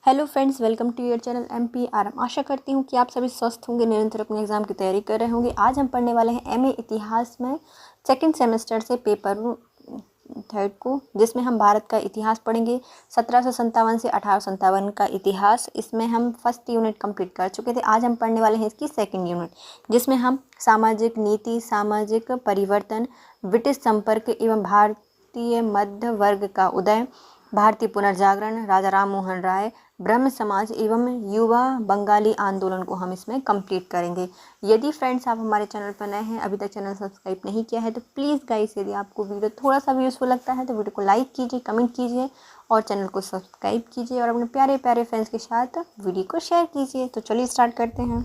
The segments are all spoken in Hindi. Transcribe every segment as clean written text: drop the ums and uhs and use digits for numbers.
Hello friends, welcome to your channel MPRM। आशा करती हूँ कि आप सभी स्वस्थ होंगे, निरंतर अपने एग्ज़ाम की तैयारी कर रहे होंगे। आज हम पढ़ने वाले हैं MA इतिहास में सेकंड सेमेस्टर से पेपर 3 को, जिसमें हम भारत का इतिहास पढ़ेंगे। 1757 से 1857 का इतिहास। इसमें हम फर्स्ट यूनिट कंप्लीट कर चुके थे। आज हम पढ़ने वाले हैं इसकी सेकेंड यूनिट, जिसमें हम सामाजिक नीति, सामाजिक परिवर्तन, ब्रिटिश संपर्क एवं भारतीय मध्य वर्ग का उदय, भारतीय पुनर्जागरण, राजा राम मोहन राय, ब्रह्म समाज एवं युवा बंगाली आंदोलन को हम इसमें कंप्लीट करेंगे। यदि फ्रेंड्स आप हमारे चैनल पर नए हैं, अभी तक चैनल सब्सक्राइब नहीं किया है, तो प्लीज़ गाइस, यदि आपको वीडियो थोड़ा सा भी यूज़फुल लगता है तो वीडियो को लाइक कीजिए, कमेंट कीजिए और चैनल को सब्सक्राइब कीजिए और अपने प्यारे प्यारे फ्रेंड्स के साथ वीडियो को शेयर कीजिए। तो चलिए स्टार्ट करते हैं।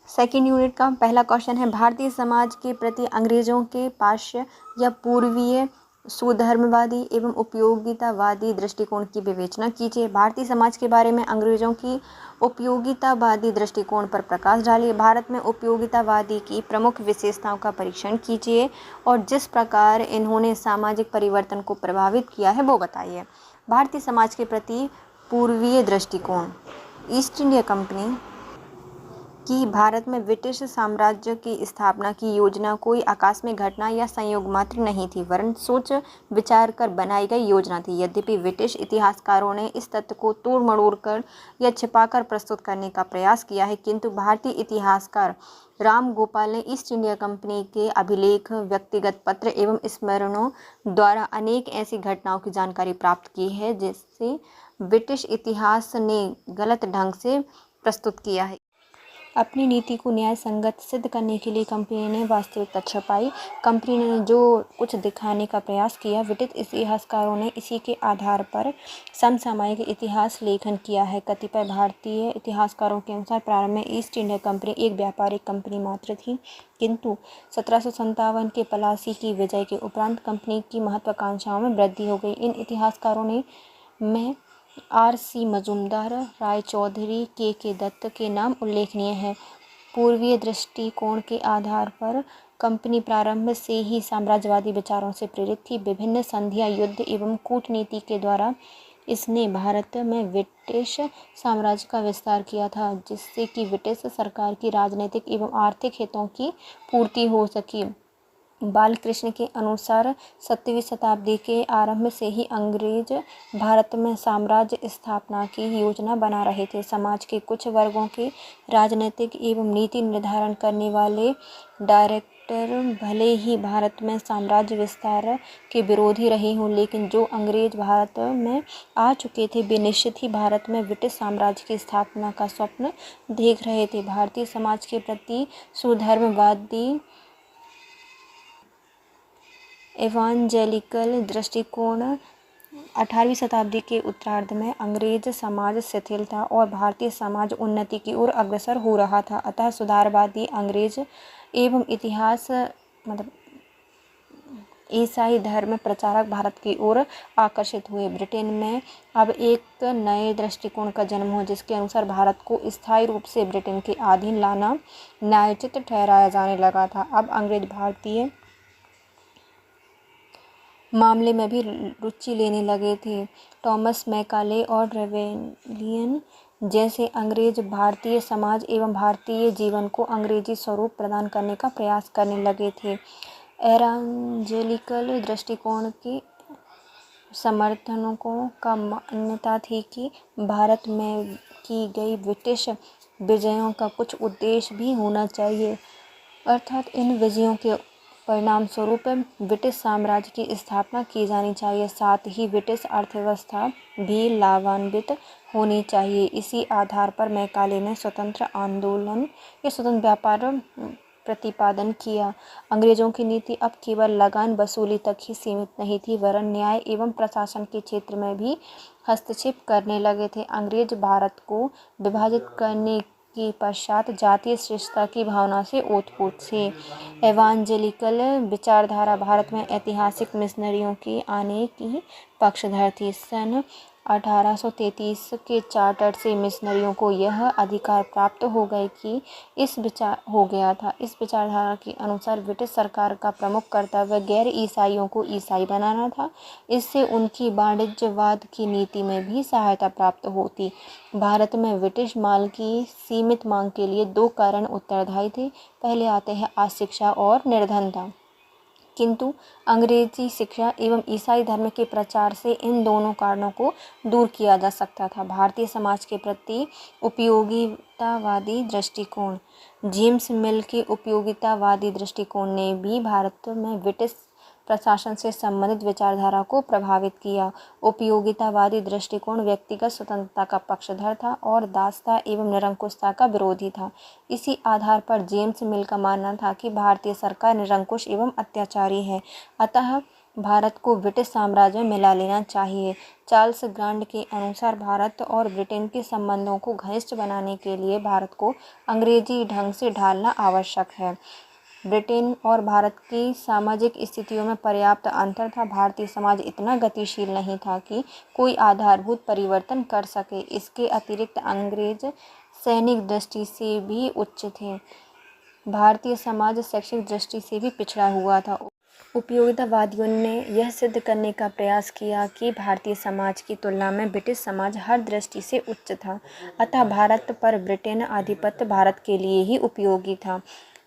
सेकेंड यूनिट का पहला क्वेश्चन है, भारतीय समाज के प्रति अंग्रेजों के पाश्चात्य या पूर्वीय सुधर्मवादी एवं उपयोगितावादी दृष्टिकोण की विवेचना कीजिए। भारतीय समाज के बारे में अंग्रेजों की उपयोगितावादी दृष्टिकोण पर प्रकाश डालिए। भारत में उपयोगितावादी की प्रमुख विशेषताओं का परीक्षण कीजिए और जिस प्रकार इन्होंने सामाजिक परिवर्तन को प्रभावित किया है वो बताइए। भारतीय समाज के प्रति पूर्वीय दृष्टिकोण। ईस्ट इंडिया कंपनी कि भारत में ब्रिटिश साम्राज्य की स्थापना की योजना कोई आकस्मिक घटना या संयोग मात्र नहीं थी, वरन सोच विचार कर बनाई गई योजना थी। यद्यपि ब्रिटिश इतिहासकारों ने इस तथ्य को तोड़ मरोड़ कर या छिपाकर प्रस्तुत करने का प्रयास किया है, किंतु भारतीय इतिहासकार राम गोपाल ने ईस्ट इंडिया कंपनी के अभिलेख, व्यक्तिगत पत्र एवं स्मरणों द्वारा अनेक ऐसी घटनाओं की जानकारी प्राप्त की है जिससे ब्रिटिश इतिहास ने गलत ढंग से प्रस्तुत किया है। अपनी नीति को न्याय संगत सिद्ध करने के लिए कंपनी ने वास्तविकता छुपाई। कंपनी ने जो कुछ दिखाने का प्रयास किया, ब्रिटिश इतिहासकारों ने इसी के आधार पर समसामयिक इतिहास लेखन किया है। कतिपय भारतीय इतिहासकारों के अनुसार प्रारंभ में ईस्ट इंडिया कंपनी एक व्यापारिक कंपनी मात्र थी, किंतु 1757 के प्लासी की विजय के उपरांत कंपनी की महत्वाकांक्षाओं में वृद्धि हो गई। इन इतिहासकारों में RC मजूमदार, राय चौधरी, के दत्त के नाम उल्लेखनीय हैं। पूर्वीय दृष्टिकोण के आधार पर कंपनी प्रारंभ से ही साम्राज्यवादी विचारों से प्रेरित थी। विभिन्न संधियां, युद्ध एवं कूटनीति के द्वारा इसने भारत में ब्रिटिश साम्राज्य का विस्तार किया था, जिससे कि ब्रिटिश सरकार की राजनीतिक एवं आर्थिक हितों की पूर्ति हो सकी। बालकृष्ण के अनुसार 7वीं शताब्दी के आरंभ से ही अंग्रेज भारत में साम्राज्य स्थापना की योजना बना रहे थे। समाज के कुछ वर्गों के राजनीतिक एवं नीति निर्धारण करने वाले डायरेक्टर भले ही भारत में साम्राज्य विस्तार के विरोधी रहे हों, लेकिन जो अंग्रेज भारत में आ चुके थे वे निश्चित ही भारत में ब्रिटिश साम्राज्य की स्थापना का स्वप्न देख रहे थे। भारतीय समाज के प्रति सुधर्मवादी एवांजेलिकल दृष्टिकोण। 18वीं शताब्दी के उत्तरार्ध में अंग्रेज समाज शिथिल था और भारतीय समाज उन्नति की ओर अग्रसर हो रहा था। अतः सुधारवादी अंग्रेज एवं इतिहास ईसाई धर्म प्रचारक भारत की ओर आकर्षित हुए। ब्रिटेन में अब एक नए दृष्टिकोण का जन्म हुआ, जिसके अनुसार भारत को स्थायी रूप से ब्रिटेन के अधीन लाना न्यायोचित ठहराया जाने लगा था। अब अंग्रेज भारतीय मामले में भी रुचि लेने लगे थे। टॉमस मैकाले और रेवेलियन जैसे अंग्रेज भारतीय समाज एवं भारतीय जीवन को अंग्रेजी स्वरूप प्रदान करने का प्रयास करने लगे थे। एवांजेलिकल दृष्टिकोण के समर्थकों का मान्यता थी कि भारत में की गई ब्रिटिश विजयों का कुछ उद्देश्य भी होना चाहिए, अर्थात इन विजयों के परिणाम स्वरूप ब्रिटिश साम्राज्य की स्थापना की जानी चाहिए। साथ ही ब्रिटिश अर्थव्यवस्था भी लाभान्वित होनी चाहिए। इसी आधार पर मैकाले ने स्वतंत्र आंदोलन या स्वतंत्र व्यापार प्रतिपादन किया। अंग्रेजों की नीति अब केवल लगान वसूली तक ही सीमित नहीं थी, वरन न्याय एवं प्रशासन के क्षेत्र में भी हस्तक्षेप करने लगे थे। अंग्रेज भारत को विभाजित करने के पश्चात जातीय श्रेष्ठता की भावना से ओतप्रोत थे। एवांजेलिकल विचारधारा भारत में ऐतिहासिक मिशनरियों के आने की पक्षधर थी। सन 1833 के चार्टर से मिशनरियों को यह अधिकार प्राप्त हो इस विचारधारा के अनुसार ब्रिटिश सरकार का प्रमुख कर्तव्य गैर ईसाइयों को ईसाई बनाना था। इससे उनकी वाणिज्यवाद की नीति में भी सहायता प्राप्त होती। भारत में ब्रिटिश माल की सीमित मांग के लिए दो कारण उत्तरदायी थे। पहले आते हैं अशिक्षा और निर्धनता, किंतु अंग्रेजी शिक्षा एवं ईसाई धर्म के प्रचार से इन दोनों कारणों को दूर किया जा सकता था। भारतीय समाज के प्रति उपयोगितावादी दृष्टिकोण। जेम्स मिल के उपयोगितावादी दृष्टिकोण ने भी भारत में ब्रिटिश प्रशासन से संबंधित विचारधारा को प्रभावित किया। उपयोगितावादी दृष्टिकोण व्यक्तिगत स्वतंत्रता का पक्षधर था और दासता एवं निरंकुशता का विरोधी था। इसी आधार पर जेम्स मिल का मानना था कि भारतीय सरकार निरंकुश एवं अत्याचारी है, अतः भारत को ब्रिटिश साम्राज्य में मिला लेना चाहिए। चार्ल्स ग्रांड के अनुसार भारत और ब्रिटेन के संबंधों को घनिष्ठ बनाने के लिए भारत को अंग्रेजी ढंग से ढालना आवश्यक है। ब्रिटेन और भारत की सामाजिक स्थितियों में पर्याप्त अंतर था। भारतीय समाज इतना गतिशील नहीं था कि कोई आधारभूत परिवर्तन कर सके। इसके अतिरिक्त अंग्रेज सैनिक दृष्टि से भी उच्च थे। भारतीय समाज शैक्षिक दृष्टि से भी पिछड़ा हुआ था। उपयोगितावादियों ने यह सिद्ध करने का प्रयास किया कि भारतीय समाज की तुलना में ब्रिटिश समाज हर दृष्टि से उच्च था, अतः भारत पर ब्रिटेन आधिपत्य भारत के लिए ही उपयोगी था।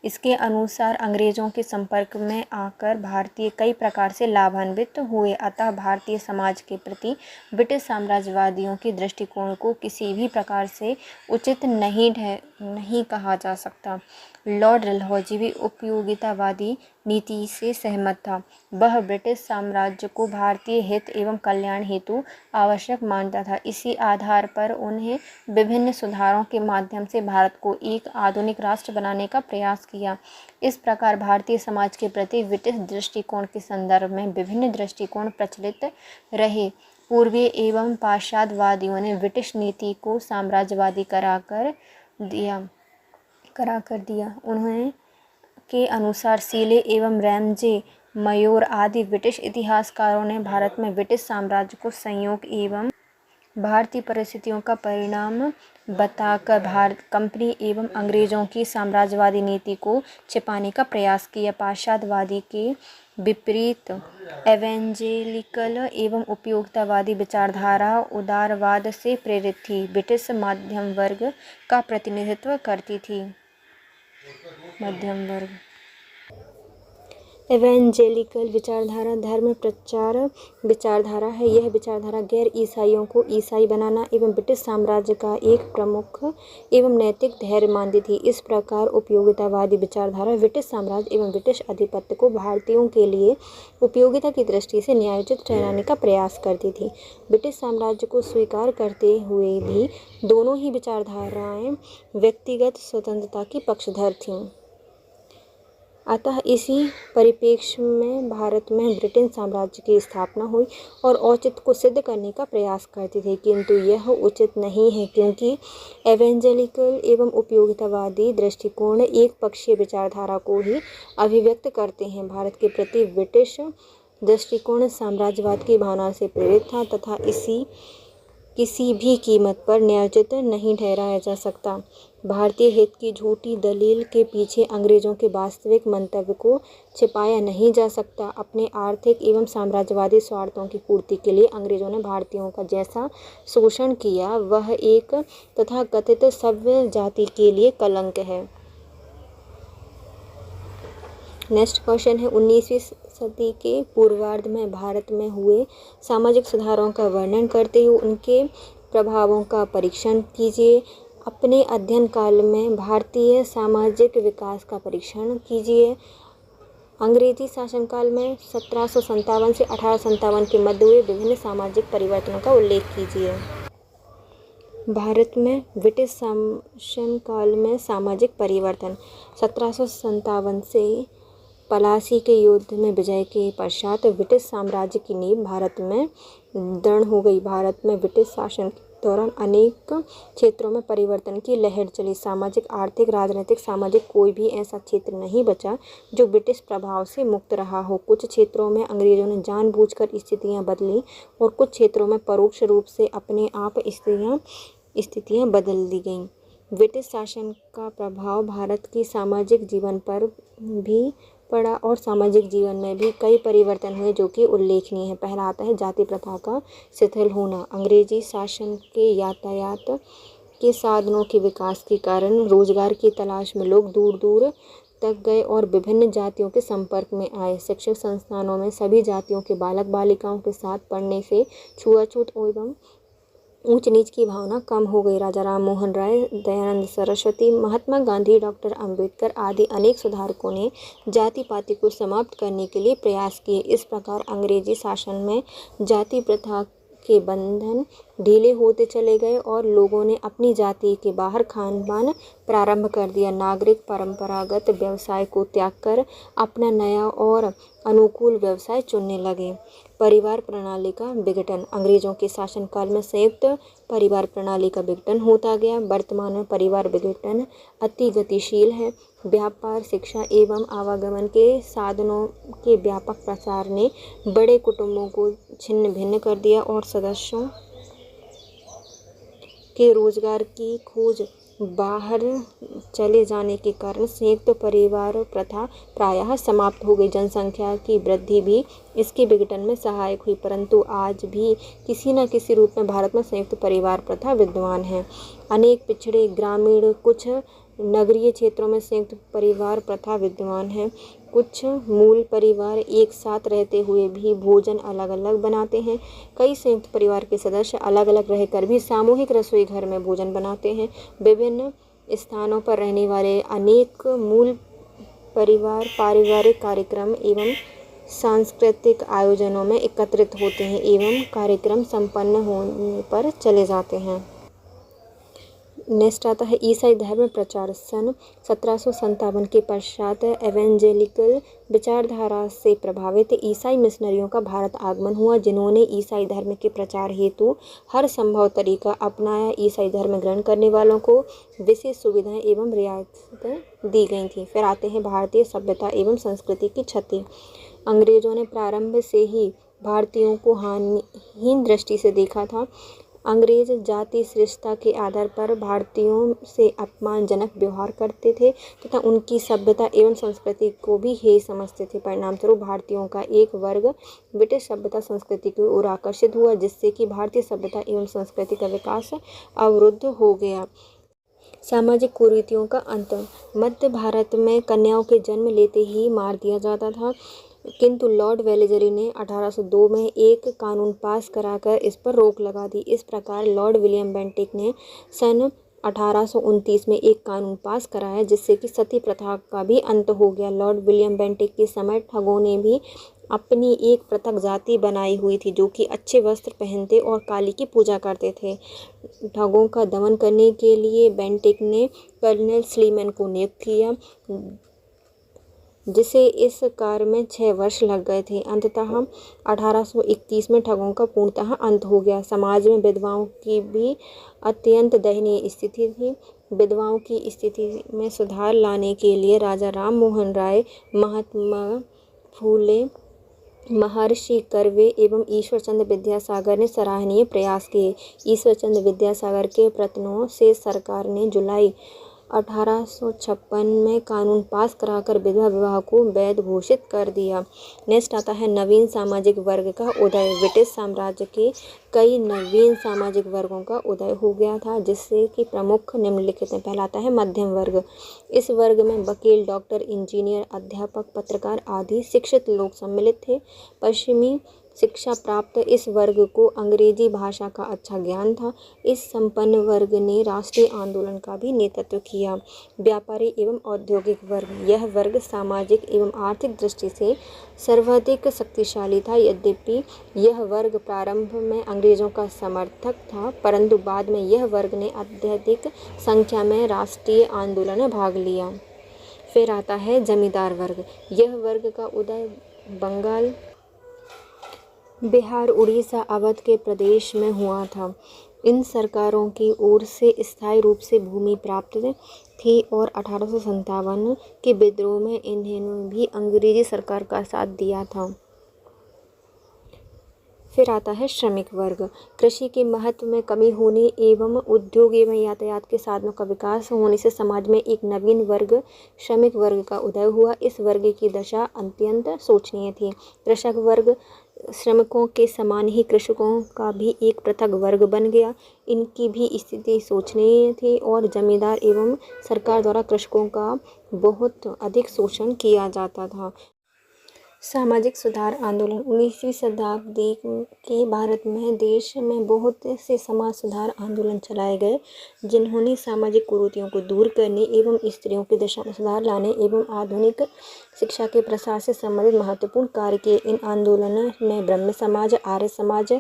इसके अनुसार अंग्रेजों के संपर्क में आकर भारतीय कई प्रकार से लाभान्वित हुए, अतः भारतीय समाज के प्रति ब्रिटिश साम्राज्यवादियों के दृष्टिकोण को किसी भी प्रकार से उचित नहीं कहा जा सकता। लॉर्ड डलहौजी भी उपयोगितावादी नीति से सहमत था। वह ब्रिटिश साम्राज्य को भारतीय हित एवं कल्याण हेतु आवश्यक मानता था। इसी आधार पर उन्हें विभिन्न सुधारों के माध्यम से भारत को एक आधुनिक राष्ट्र बनाने का प्रयास किया। इस प्रकार भारतीय समाज के प्रति ब्रिटिश दृष्टिकोण के संदर्भ में विभिन्न दृष्टिकोण प्रचलित रहे। पूर्वीय एवं पाश्चात्यवादियों ने ब्रिटिश नीति को साम्राज्यवादी कराकर दिया। उन्हें के अनुसार सीले एवं रैमजे मयोर आदि ब्रिटिश इतिहासकारों ने भारत में ब्रिटिश साम्राज्य को संयोग एवं भारतीय परिस्थितियों का परिणाम बताकर कंपनी एवं अंग्रेजों की साम्राज्यवादी नीति को छिपाने का प्रयास किया। पाश्चात्यवादी के विपरीत एवेंजेलिकल एवं उपयोगितावादी विचारधारा उदारवाद से प्रेरित थी। ब्रिटिश मध्यम वर्ग का प्रतिनिधित्व करती थी। मध्यम वर्ग एवेंजेलिकल विचारधारा धर्म प्रचार विचारधारा है। यह विचारधारा गैर ईसाइयों को ईसाई बनाना एवं ब्रिटिश साम्राज्य का एक प्रमुख एवं नैतिक धैर्य मानती थी। इस प्रकार उपयोगितावादी विचारधारा ब्रिटिश साम्राज्य एवं ब्रिटिश आधिपत्य को भारतीयों के लिए उपयोगिता की दृष्टि से न्यायोचित ठहराने का प्रयास करती थी। ब्रिटिश साम्राज्य को स्वीकार करते हुए भी दोनों ही विचारधाराएं व्यक्तिगत स्वतंत्रता की पक्षधर थीं। अतः इसी परिप्रेक्ष्य में भारत में ब्रिटेन साम्राज्य की स्थापना हुई और औचित्य को सिद्ध करने का प्रयास करती थी, किंतु यह उचित नहीं है क्योंकि एवेंजेलिकल एवं उपयोगितावादी दृष्टिकोण एक पक्षीय विचारधारा को ही अभिव्यक्त करते हैं। भारत के प्रति ब्रिटिश दृष्टिकोण साम्राज्यवाद की भावना से प्रेरित था तथा किसी भी कीमत पर न्यायोचित नहीं ठहराया जा सकता। भारतीय हित की झूठी दलील के पीछे अंग्रेजों के वास्तविक मंतव्य को छिपाया नहीं जा सकता। अपने आर्थिक एवं साम्राज्यवादी स्वार्थों की पूर्ति के लिए अंग्रेजों ने भारतीयों का जैसा शोषण किया वह एक तथाकथित सभ्य जाति के लिए कलंक है। नेक्स्ट क्वेश्चन है 19वीं सदी के पूर्वार्ध में भारत में हुए सामाजिक सुधारों का वर्णन करते हुए उनके प्रभावों का परीक्षण कीजिए। अपने अध्ययन काल में भारतीय सामाजिक विकास का परीक्षण कीजिए। अंग्रेजी शासनकाल में 1757 से 1857 के मध्य हुए विभिन्न सामाजिक परिवर्तनों का उल्लेख कीजिए। भारत में ब्रिटिश शासनकाल में सामाजिक परिवर्तन 1757 से पलासी के युद्ध में विजय के पश्चात ब्रिटिश साम्राज्य की नींव भारत में दृढ़ हो गई। भारत में ब्रिटिश शासन दौरान अनेक क्षेत्रों में परिवर्तन की लहर चली। सामाजिक, आर्थिक, राजनीतिक, सामाजिक कोई भी ऐसा क्षेत्र नहीं बचा जो ब्रिटिश प्रभाव से मुक्त रहा हो। कुछ क्षेत्रों में अंग्रेजों ने जानबूझकर स्थितियां बदली और कुछ क्षेत्रों में परोक्ष रूप से अपने आप स्थितियां बदल दी गईं। ब्रिटिश शासन का प्रभाव भारत के सामाजिक जीवन पर भी पड़ा और सामाजिक जीवन में भी कई परिवर्तन हुए जो कि उल्लेखनीय है। पहला आता है जाति प्रथा का शिथिल होना। अंग्रेजी शासन के यातायात के साधनों के विकास के कारण रोजगार की तलाश में लोग दूर दूर तक गए और विभिन्न जातियों के संपर्क में आए। शिक्षण संस्थानों में सभी जातियों के बालक बालिकाओं के साथ पढ़ने से छुआछूत एवं ऊंच नीच की भावना कम हो गई। राजा राम मोहन राय, दयानंद सरस्वती, महात्मा गांधी, डॉक्टर अंबेडकर आदि अनेक सुधारकों ने जाति पाति को समाप्त करने के लिए प्रयास किए। इस प्रकार अंग्रेजी शासन में जाति प्रथा के बंधन ढीले होते चले गए और लोगों ने अपनी जाति के बाहर खान पान प्रारंभ कर दिया। नागरिक परंपरागत व्यवसाय को त्याग कर अपना नया और अनुकूल व्यवसाय चुनने लगे। परिवार प्रणाली का विघटन। अंग्रेजों के शासनकाल में संयुक्त परिवार प्रणाली का विघटन होता गया। वर्तमान में परिवार विघटन अति गतिशील है। व्यापार, शिक्षा एवं आवागमन के साधनों के व्यापक प्रसार ने बड़े कुटुंबों को छिन्न भिन्न कर दिया और सदस्यों के रोजगार की खोज बाहर चले जाने के कारण संयुक्त परिवार प्रथा प्रायः समाप्त हो गई। जनसंख्या की वृद्धि भी इसके विघटन में सहायक हुई, परंतु आज भी किसी न किसी रूप में भारत में संयुक्त परिवार प्रथा विद्यमान है। अनेक पिछड़े ग्रामीण, कुछ नगरीय क्षेत्रों में संयुक्त परिवार प्रथा विद्यमान है। कुछ मूल परिवार एक साथ रहते हुए भी भोजन अलग अलग बनाते हैं। कई संयुक्त परिवार के सदस्य अलग अलग रहकर भी सामूहिक रसोई घर में भोजन बनाते हैं। विभिन्न स्थानों पर रहने वाले अनेक मूल परिवार पारिवारिक कार्यक्रम एवं सांस्कृतिक आयोजनों में एकत्रित होते हैं एवं कार्यक्रम संपन्न होने पर चले जाते हैं। नेक्स्ट आता है ईसाई धर्म प्रचार। सन 1757 के पश्चात एवेंजेलिकल विचारधारा से प्रभावित ईसाई मिशनरियों का भारत आगमन हुआ, जिन्होंने ईसाई धर्म के प्रचार हेतु हर संभव तरीका अपनाया। ईसाई धर्म ग्रहण करने वालों को विशेष सुविधाएं एवं रियायतें दी गई थीं। फिर आते हैं भारतीय सभ्यता एवं संस्कृति की क्षति। अंग्रेजों ने प्रारंभ से ही भारतीयों को हानिहीन दृष्टि से देखा था। अंग्रेज जाति श्रेष्ठता के आधार पर भारतीयों से अपमानजनक व्यवहार करते थे तथा उनकी सभ्यता एवं संस्कृति को भी हेय समझते थे। परिणामस्वरूप भारतीयों का एक वर्ग ब्रिटिश सभ्यता संस्कृति की ओर आकर्षित हुआ, जिससे कि भारतीय सभ्यता एवं संस्कृति का विकास अवरुद्ध हो गया। सामाजिक कुरीतियों का अंत। मध्य भारत में कन्याओं के जन्म लेते ही मार दिया जाता था, किंतु लॉर्ड वेलेस्ली ने 1802 में एक कानून पास कराकर इस पर रोक लगा दी। इस प्रकार लॉर्ड विलियम बेंटिक ने सन 1829 में एक कानून पास कराया, जिससे कि सती प्रथा का भी अंत हो गया। लॉर्ड विलियम बेंटिक के समय ठगों ने भी अपनी एक पृथक जाति बनाई हुई थी, जो कि अच्छे वस्त्र पहनते और काली की पूजा करते थे। ठगों का दमन करने के लिए बेंटिक ने कर्नल स्लीमैन को नियुक्त किया, जिसे इस कार्य में 6 वर्ष लग गए थे। अंततः 1831 में ठगों का पूर्णतः अंत हो गया। समाज में विधवाओं की भी अत्यंत दयनीय स्थिति थी। विधवाओं की स्थिति में सुधार लाने के लिए राजा राम मोहन राय, महात्मा फूले, महर्षि कर्वे एवं ईश्वरचंद्र विद्यासागर ने सराहनीय प्रयास किए। ईश्वरचंद्र विद्यासागर के प्रयत्नों से सरकार ने जुलाई 1856 में कानून पास कराकर विधवा विवाह को वैध घोषित कर दिया। नेक्स्ट आता है नवीन सामाजिक वर्ग का उदय। ब्रिटिश साम्राज्य के कई नवीन सामाजिक वर्गों का उदय हो गया था, जिससे कि प्रमुख निम्नलिखित हैं। पहला आता है मध्यम वर्ग। इस वर्ग में वकील, डॉक्टर, इंजीनियर, अध्यापक, पत्रकार आदि शिक्षित लोग सम्मिलित थे। पश्चिमी शिक्षा प्राप्त इस वर्ग को अंग्रेजी भाषा का अच्छा ज्ञान था। इस संपन्न वर्ग ने राष्ट्रीय आंदोलन का भी नेतृत्व किया। व्यापारी एवं औद्योगिक वर्ग। यह वर्ग सामाजिक एवं आर्थिक दृष्टि से सर्वाधिक शक्तिशाली था। यद्यपि यह वर्ग प्रारंभ में अंग्रेजों का समर्थक था, परंतु बाद में यह वर्ग ने अत्यधिक संख्या में राष्ट्रीय आंदोलन में भाग लिया। फिर आता है जमींदार वर्ग। यह वर्ग का उदय बंगाल, बिहार, उड़ीसा, अवध के प्रदेश में हुआ था। इन सरकारों की ओर से स्थायी रूप से भूमि प्राप्त थी और 1857 के विद्रोह में इन्होंने भी अंग्रेजी सरकार का साथ दिया था। फिर आता है श्रमिक वर्ग। कृषि के महत्व में कमी होने एवं उद्योग एवं यातायात के साधनों का विकास होने से समाज में एक नवीन वर्ग श्रमिक वर्ग का उदय हुआ। इस वर्ग की दशा अत्यंत शोचनीय थी। कृषक वर्ग श्रमिकों के समान ही कृषकों का भी एक पृथक वर्ग बन गया। इनकी भी स्थिति शोचनीय थी और जमींदार एवं सरकार द्वारा कृषकों का बहुत अधिक शोषण किया जाता था। सामाजिक सुधार आंदोलन 19वीं शताब्दी के भारत में देश में बहुत से समाज सुधार आंदोलन चलाए गए, जिन्होंने सामाजिक कुरीतियों को दूर करने एवं स्त्रियों की दशा में सुधार लाने एवं आधुनिक शिक्षा के प्रसार से संबंधित महत्वपूर्ण कार्य किए। इन आंदोलनों में ब्रह्म समाज, आर्य समाज,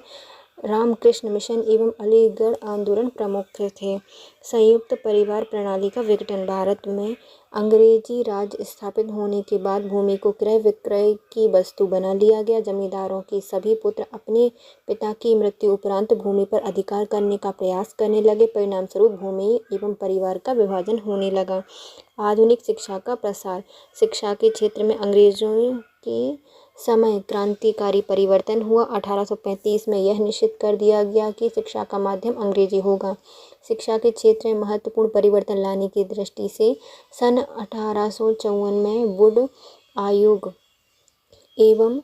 रामकृष्ण मिशन एवं अलीगढ़ आंदोलन प्रमुख थे। संयुक्त परिवार प्रणाली का विघटन। भारत में अंग्रेजी राज स्थापित होने के बाद भूमि को क्रय विक्रय की वस्तु बना लिया गया। जमींदारों के सभी पुत्र अपने पिता की मृत्यु उपरांत भूमि पर अधिकार करने का प्रयास करने लगे। परिणाम स्वरूप भूमि एवं परिवार का विभाजन होने लगा। आधुनिक शिक्षा का प्रसार। शिक्षा के क्षेत्र में अंग्रेजों के समय क्रांतिकारी परिवर्तन हुआ। 1835 में यह निश्चित कर दिया गया कि शिक्षा का माध्यम अंग्रेजी होगा। शिक्षा के क्षेत्र में महत्वपूर्ण परिवर्तन लाने की दृष्टि से सन 1854 में वुड आयोग एवं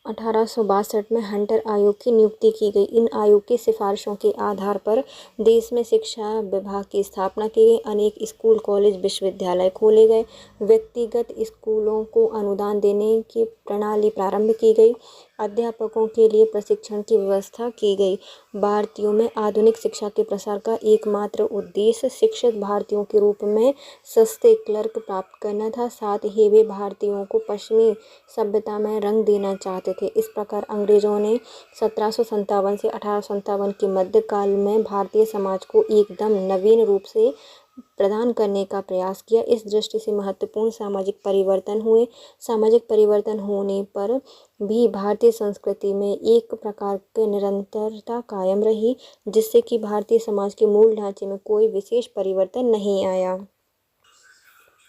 1862 में हंटर आयोग की नियुक्ति की गई। इन आयोग की सिफारिशों के आधार पर देश में शिक्षा विभाग की स्थापना की गई। अनेक स्कूल, कॉलेज, विश्वविद्यालय खोले गए। व्यक्तिगत स्कूलों को अनुदान देने की प्रणाली प्रारंभ की गई। अध्यापकों के लिए प्रशिक्षण की व्यवस्था की गई। भारतीयों में आधुनिक शिक्षा के प्रसार का एकमात्र उद्देश्य शिक्षित भारतीयों के रूप में सस्ते क्लर्क प्राप्त करना था। साथ ही वे भारतीयों को पश्चिमी सभ्यता में रंग देना चाहते थे। इस प्रकार अंग्रेजों ने 1757 से 1857 के मध्यकाल में भारतीय समाज को एकदम नवीन रूप से प्रदान करने का प्रयास किया। इस दृष्टि से महत्वपूर्ण सामाजिक परिवर्तन हुए। सामाजिक परिवर्तन होने पर भी भारतीय संस्कृति में एक प्रकार की निरंतरता कायम रही, जिससे कि भारतीय समाज के मूल ढांचे में कोई विशेष परिवर्तन नहीं आया।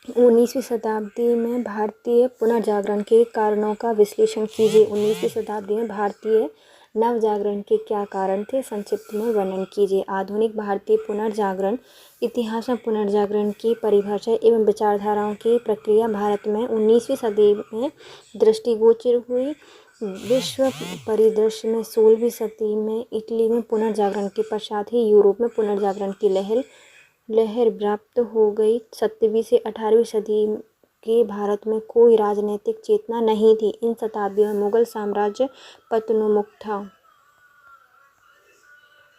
19वीं शताब्दी में भारतीय पुनर्जागरण के कारणों का विश्लेषण कीजिए। 19वीं शताब्दी में भारतीय नवजागरण के क्या कारण थे, संक्षिप्त में वर्णन कीजिए। आधुनिक भारतीय पुनर्जागरण। इतिहास में पुनर्जागरण की परिभाषा एवं विचारधाराओं की प्रक्रिया भारत में 19वीं सदी में दृष्टिगोचर हुई। विश्व परिदृश्य में 16वीं सदी में इटली में पुनर्जागरण के पश्चात ही यूरोप में पुनर्जागरण की लहर व्याप्त हो गई। 7वीं से 18वीं सदी के भारत में कोई राजनीतिक चेतना नहीं थी। इन शताब्दियों में मुगल साम्राज्य पतनोन्मुख था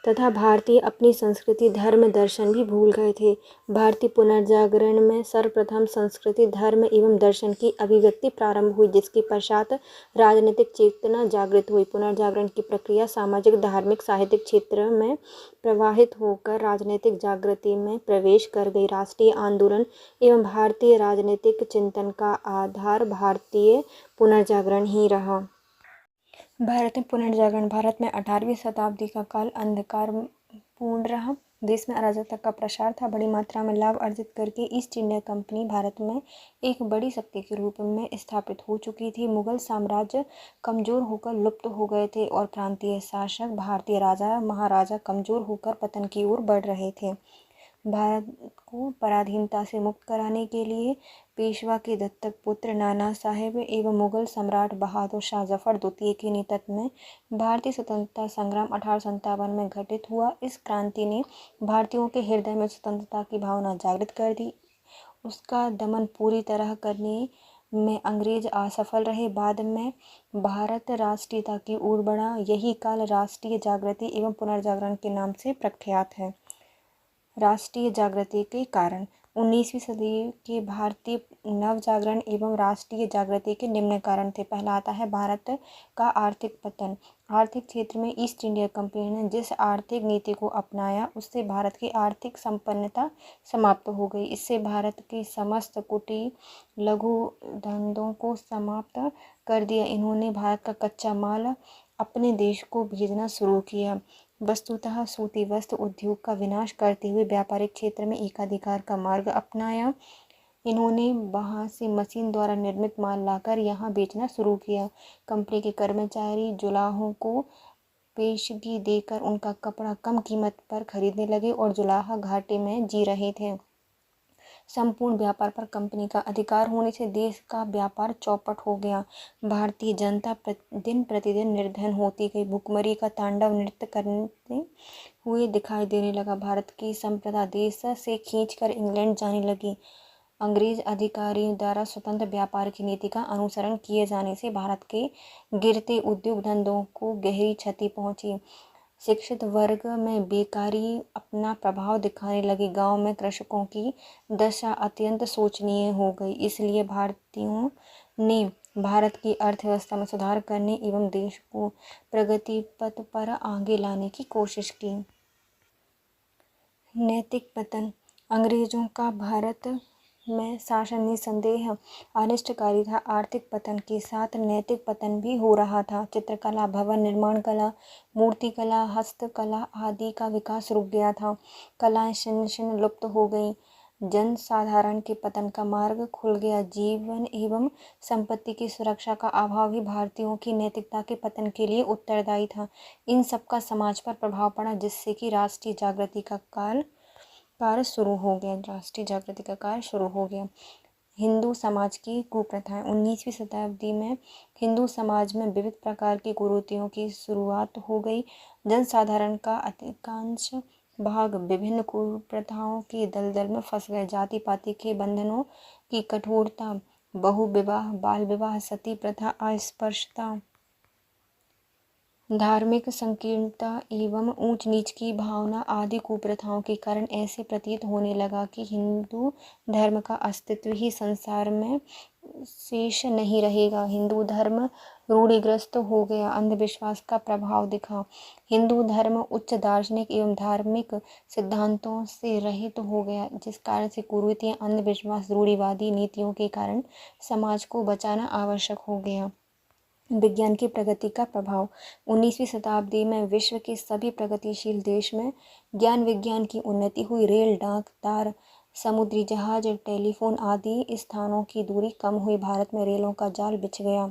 तथा भारतीय अपनी संस्कृति, धर्म, दर्शन भी भूल गए थे। भारतीय पुनर्जागरण में सर्वप्रथम संस्कृति, धर्म एवं दर्शन की अभिव्यक्ति प्रारंभ हुई, जिसके पश्चात राजनीतिक चेतना जागृत हुई। पुनर्जागरण की प्रक्रिया सामाजिक, धार्मिक, साहित्यिक क्षेत्र में प्रवाहित होकर राजनीतिक जागृति में प्रवेश कर गई। राष्ट्रीय आंदोलन एवं भारतीय राजनीतिक चिंतन का आधार भारतीय पुनर्जागरण ही रहा। भारत में पुनर्जागरण। भारत में 18वीं शताब्दी का काल अंधकारपूर्ण रहा। देश में अराजकता का प्रसार था। बड़ी मात्रा में लाभ अर्जित करके ईस्ट इंडिया कंपनी भारत में एक बड़ी शक्ति के रूप में स्थापित हो चुकी थी। मुगल साम्राज्य कमजोर होकर लुप्त हो गए थे और प्रांतीय शासक, भारतीय राजा महाराजा कमजोर होकर पतन की ओर बढ़ रहे थे। भारत को पराधीनता से मुक्त कराने के लिए पेशवा के दत्तक पुत्र नाना साहेब एवं मुगल सम्राट बहादुर शाह जफर द्वितीय के नेतृत्व में भारतीय स्वतंत्रता संग्राम 1857 में घटित हुआ। इस क्रांति ने भारतीयों के हृदय में स्वतंत्रता की भावना जागृत कर दी। उसका दमन पूरी तरह करने में अंग्रेज असफल रहे। बाद में भारत राष्ट्रीयता की ओर बढ़ा। यही काल राष्ट्रीय जागृति एवं पुनर्जागरण के नाम से प्रख्यात है। राष्ट्रीय जागृति के कारण। 19वीं सदी के भारतीय नवजागरण एवं राष्ट्रीय जागृति के निम्न कारण थे। पहला आता है भारत का आर्थिक पतन। आर्थिक क्षेत्र में ईस्ट इंडिया कंपनी ने जिस आर्थिक नीति को अपनाया, उससे भारत की आर्थिक संपन्नता समाप्त हो गई। इससे भारत के समस्त कुटीर लघु धंधों को समाप्त कर दिया। इन्होंने भारत का कच्चा माल अपने देश को भेजना शुरू किया। वस्तुतः सूती वस्त्र उद्योग का विनाश करते हुए व्यापारिक क्षेत्र में एकाधिकार का मार्ग अपनाया। इन्होंने वहां से मशीन द्वारा निर्मित माल लाकर यहाँ बेचना शुरू किया। कंपनी के कर्मचारी जुलाहों को पेशगी देकर उनका कपड़ा कम कीमत पर खरीदने लगे और जुलाहा घाटे में जी रहे थे। संपूर्ण व्यापार पर कंपनी का अधिकार होने से देश का व्यापार चौपट हो गया। भारतीय जनता दिन प्रतिदिन निर्धन होती गई। भुखमरी का तांडव नृत्य करते हुए दिखाई देने लगा। भारत की संपदा देश से खींचकर इंग्लैंड जाने लगी। अंग्रेज अधिकारियों द्वारा स्वतंत्र व्यापार की नीति का अनुसरण किए जाने से भारत के गिरते उद्योग धंधों को गहरी क्षति पहुंची। शिक्षित वर्ग में बेकारी अपना प्रभाव दिखाने लगी। गांव में कृषकों की दशा अत्यंत शोचनीय हो गई। इसलिए भारतीयों ने भारत की अर्थव्यवस्था में सुधार करने एवं देश को प्रगति पथ पर आगे लाने की कोशिश की। नैतिक पतन। अंग्रेजों का भारत में शासन निसंदेह अनिष्टकारी था। आर्थिक पतन के साथ नैतिक पतन भी हो रहा था। चित्रकला, भवन निर्माण कला, मूर्तिकला, हस्तकला आदि का विकास रुक गया था। कलाएं छिन्न छिन्न लुप्त हो गईं। जन साधारण के पतन का मार्ग खुल गया। जीवन एवं संपत्ति की सुरक्षा का अभाव ही भारतीयों की नैतिकता के पतन के लिए उत्तरदायी था। इन सबका समाज पर प्रभाव पड़ा, जिससे कि राष्ट्रीय जागृति का कार्य शुरू हो गया। राष्ट्रीय जागृति का कार्य शुरू हो गया। हिंदू समाज की कुप्रथाएं। 19वीं शताब्दी में हिंदू समाज में विविध प्रकार की कुरीतियों की शुरुआत हो गई। जनसाधारण का अधिकांश भाग विभिन्न कुप्रथाओं के दलदल में फंस गए। जाति पाति के बंधनों की कठोरता, बहु विवाह, बाल विवाह, सती प्रथा, अस्पृश्यता, धार्मिक संकीर्णता एवं ऊंच नीच की भावना आदि कुप्रथाओं के कारण ऐसे प्रतीत होने लगा कि हिंदू धर्म का अस्तित्व ही संसार में शेष नहीं रहेगा। हिंदू धर्म रूढ़िग्रस्त हो गया। अंधविश्वास का प्रभाव दिखा। हिंदू धर्म उच्च दार्शनिक एवं धार्मिक सिद्धांतों से रहित हो गया, जिस कारण से कुरीतियां, अंधविश्वास, रूढ़िवादी नीतियों के कारण समाज को बचाना आवश्यक हो गया। विज्ञान की प्रगति का प्रभाव। 19वीं शताब्दी में विश्व के सभी प्रगतिशील देश में ज्ञान विज्ञान की उन्नति हुई। रेल, डाक, तार, समुद्री जहाज, टेलीफोन आदि स्थानों की दूरी कम हुई। भारत में रेलों का जाल बिछ गया।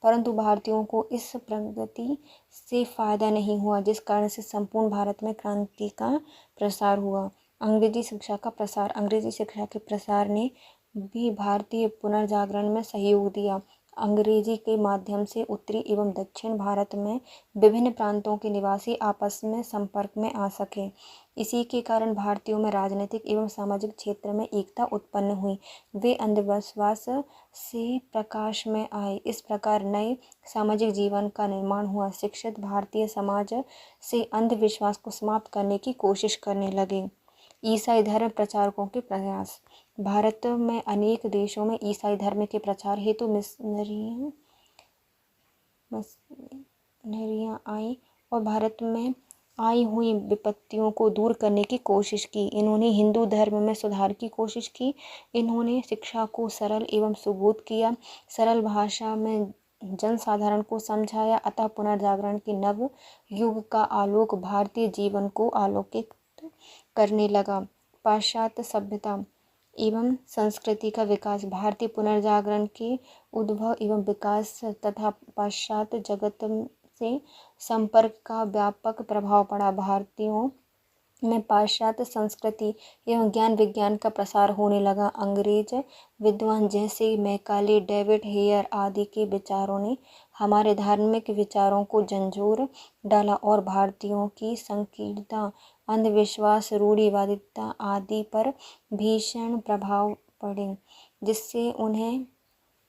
परंतु भारतीयों को इस प्रगति से फायदा नहीं हुआ, जिस कारण से संपूर्ण भारत में क्रांति का प्रसार हुआ। अंग्रेजी शिक्षा का प्रसार। अंग्रेजी शिक्षा के प्रसार ने भी भारतीय पुनर्जागरण में सहयोग दिया। अंग्रेजी के माध्यम से उत्तरी एवं दक्षिण भारत में विभिन्न प्रांतों के निवासी आपस में संपर्क में आ सके। इसी के कारण भारतीयों में राजनीतिक एवं सामाजिक क्षेत्र में एकता उत्पन्न हुई। वे अंधविश्वास से प्रकाश में आए। इस प्रकार नए सामाजिक जीवन का निर्माण हुआ। शिक्षित भारतीय समाज से अंधविश्वास को समाप्त करने की कोशिश करने लगे। ईसाई धर्म प्रचारकों के प्रयास। भारत में अनेक देशों में ईसाई धर्म के प्रचार हेतु मिशनरियां आईं और भारत में आई हुई विपत्तियों को दूर करने की कोशिश की। इन्होंने हिंदू धर्म में सुधार की कोशिश की। इन्होंने शिक्षा को सरल एवं सुबोध किया, सरल भाषा में जनसाधारण को समझाया। अतः पुनर्जागरण के नव युग का आलोक भारतीय जीवन को आलोकित करने लगा। पाश्चात्य सभ्यता एवं संस्कृति का विकास। भारतीय पुनर्जागरण के उद्भव एवं विकास तथा पाश्चात्य जगत से संपर्क का व्यापक प्रभाव पड़ा। भारतीयों में पाश्चात्य संस्कृति एवं ज्ञान विज्ञान का प्रसार होने लगा। अंग्रेज विद्वान जैसे मैकाले, डेविड हेयर आदि के विचारों ने हमारे धार्मिक विचारों को झंझोर डाला और भारतीयों की संकीर्णता, अंधविश्वास, रूढ़िवादिता आदि पर भीषण प्रभाव पड़े,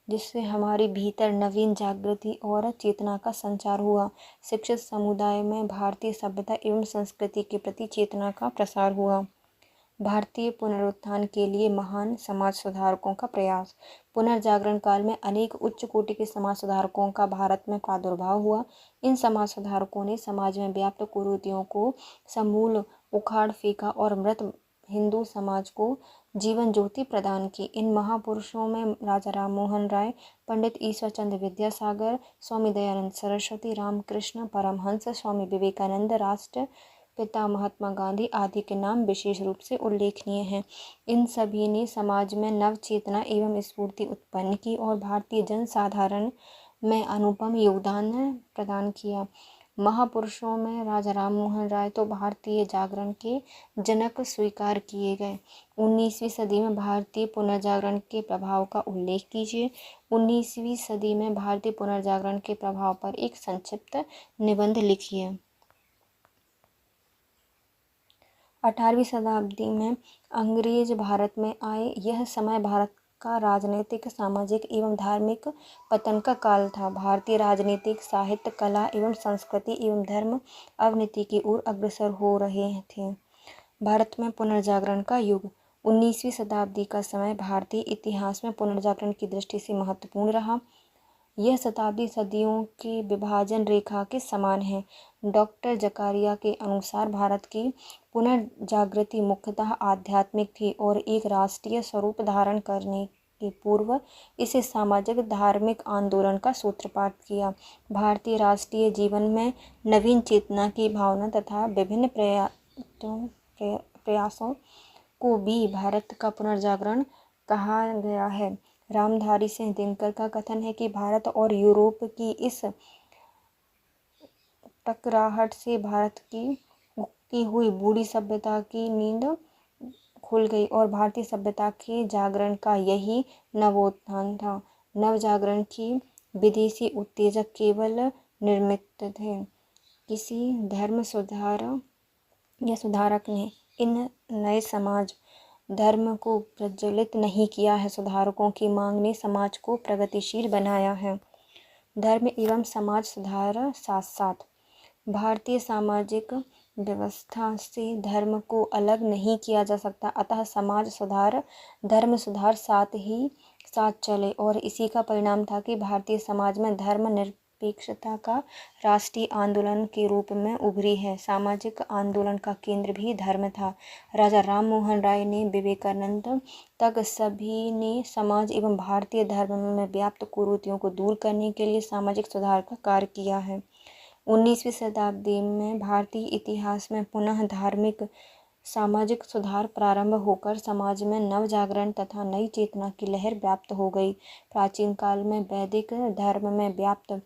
जिससे हमारे भीतर नवीन जागृति और चेतना का संचार हुआ। शिक्षित समुदाय में भारतीय सभ्यता एवं संस्कृति के प्रति चेतना का प्रसार हुआ। भारतीय पुनरुत्थान के लिए महान समाज सुधारकों का प्रयास। पुनर्जागरण काल में अनेक उच्च कोटि के समाज सुधारकों का भारत में प्रादुर्भाव हुआ। इन समाज सुधारकों ने समाज में व्याप्त कुरीतियों को समूल उखाड़ फेंका और मृत हिंदू समाज को जीवन ज्योति प्रदान की। इन महापुरुषों में राजा राम मोहन राय, पंडित ईश्वर चंद्र विद्यासागर, स्वामी दयानंद सरस्वती, रामकृष्ण परमहंस, स्वामी विवेकानंद, राष्ट्रपिता महात्मा गांधी आदि के नाम विशेष रूप से उल्लेखनीय हैं। इन सभी ने समाज में नव चेतना एवं स्फूर्ति उत्पन्न की और भारतीय जनसाधारण में अनुपम योगदान प्रदान किया। महापुरुषों में राजा राम मोहन राय तो भारतीय जागरण के जनक स्वीकार किए गए। 19वीं सदी में भारतीय पुनर्जागरण के प्रभाव का उल्लेख कीजिए। 19वीं सदी में भारतीय पुनर्जागरण के प्रभाव पर एक संक्षिप्त निबंध लिखिए। 18वीं शताब्दी में अंग्रेज भारत में आए। यह समय भारत का राजनीतिक, सामाजिक एवं धार्मिक पतन का काल था। भारतीय राजनीतिक, साहित्य, कला एवं संस्कृति एवं धर्म अवनति की ओर अग्रसर हो रहे थे। भारत में पुनर्जागरण का युग। 19वीं शताब्दी का समय भारतीय इतिहास में पुनर्जागरण की दृष्टि से महत्वपूर्ण रहा। यह शताब्दी सदियों के विभाजन रेखा के समान है। डॉक्टर जकारिया के अनुसार भारत की पुनर्जागृति मुख्यतः आध्यात्मिक थी और एक राष्ट्रीय स्वरूप धारण करने के पूर्व इसे सामाजिक धार्मिक आंदोलन का सूत्रपात किया। भारतीय राष्ट्रीय जीवन में नवीन चेतना की भावना तथा विभिन्न प्रयासों को भी भारत का पुनर्जागरण कहा गया है। रामधारी सिंह दिनकर का कथन है कि भारत और यूरोप की इस टकराहट से भारत की उगती हुई बूढ़ी सभ्यता की नींद खुल गई और भारतीय सभ्यता के जागरण का यही नवोत्थान था। नवजागरण की विदेशी उत्तेजक केवल निर्मित थे। किसी धर्म सुधारक ने इन नए समाज धर्म को प्रज्वलित नहीं किया है। सुधारकों की मांग ने समाज को प्रगतिशील बनाया है। धर्म एवं समाज सुधार साथ साथ। भारतीय सामाजिक व्यवस्था से धर्म को अलग नहीं किया जा सकता, अतः समाज सुधार, धर्म सुधार साथ ही साथ चले और इसी का परिणाम था कि भारतीय समाज में धर्म निरपेक्षता का राष्ट्रीय आंदोलन के रूप में उभरी है। सामाजिक आंदोलन का केंद्र भी धर्म था। राजा राम मोहन राय ने विवेकानंद तक सभी ने समाज एवं भारतीय धर्म में व्याप्त कुरीतियों को दूर करने के लिए सामाजिक सुधार का कार्य किया है। 19वीं शताब्दी में भारतीय इतिहास में पुनः धार्मिक सामाजिक सुधार प्रारंभ होकर समाज में नव जागरण तथा नई चेतना की लहर व्याप्त हो गई। प्राचीन काल में वैदिक धर्म में व्याप्त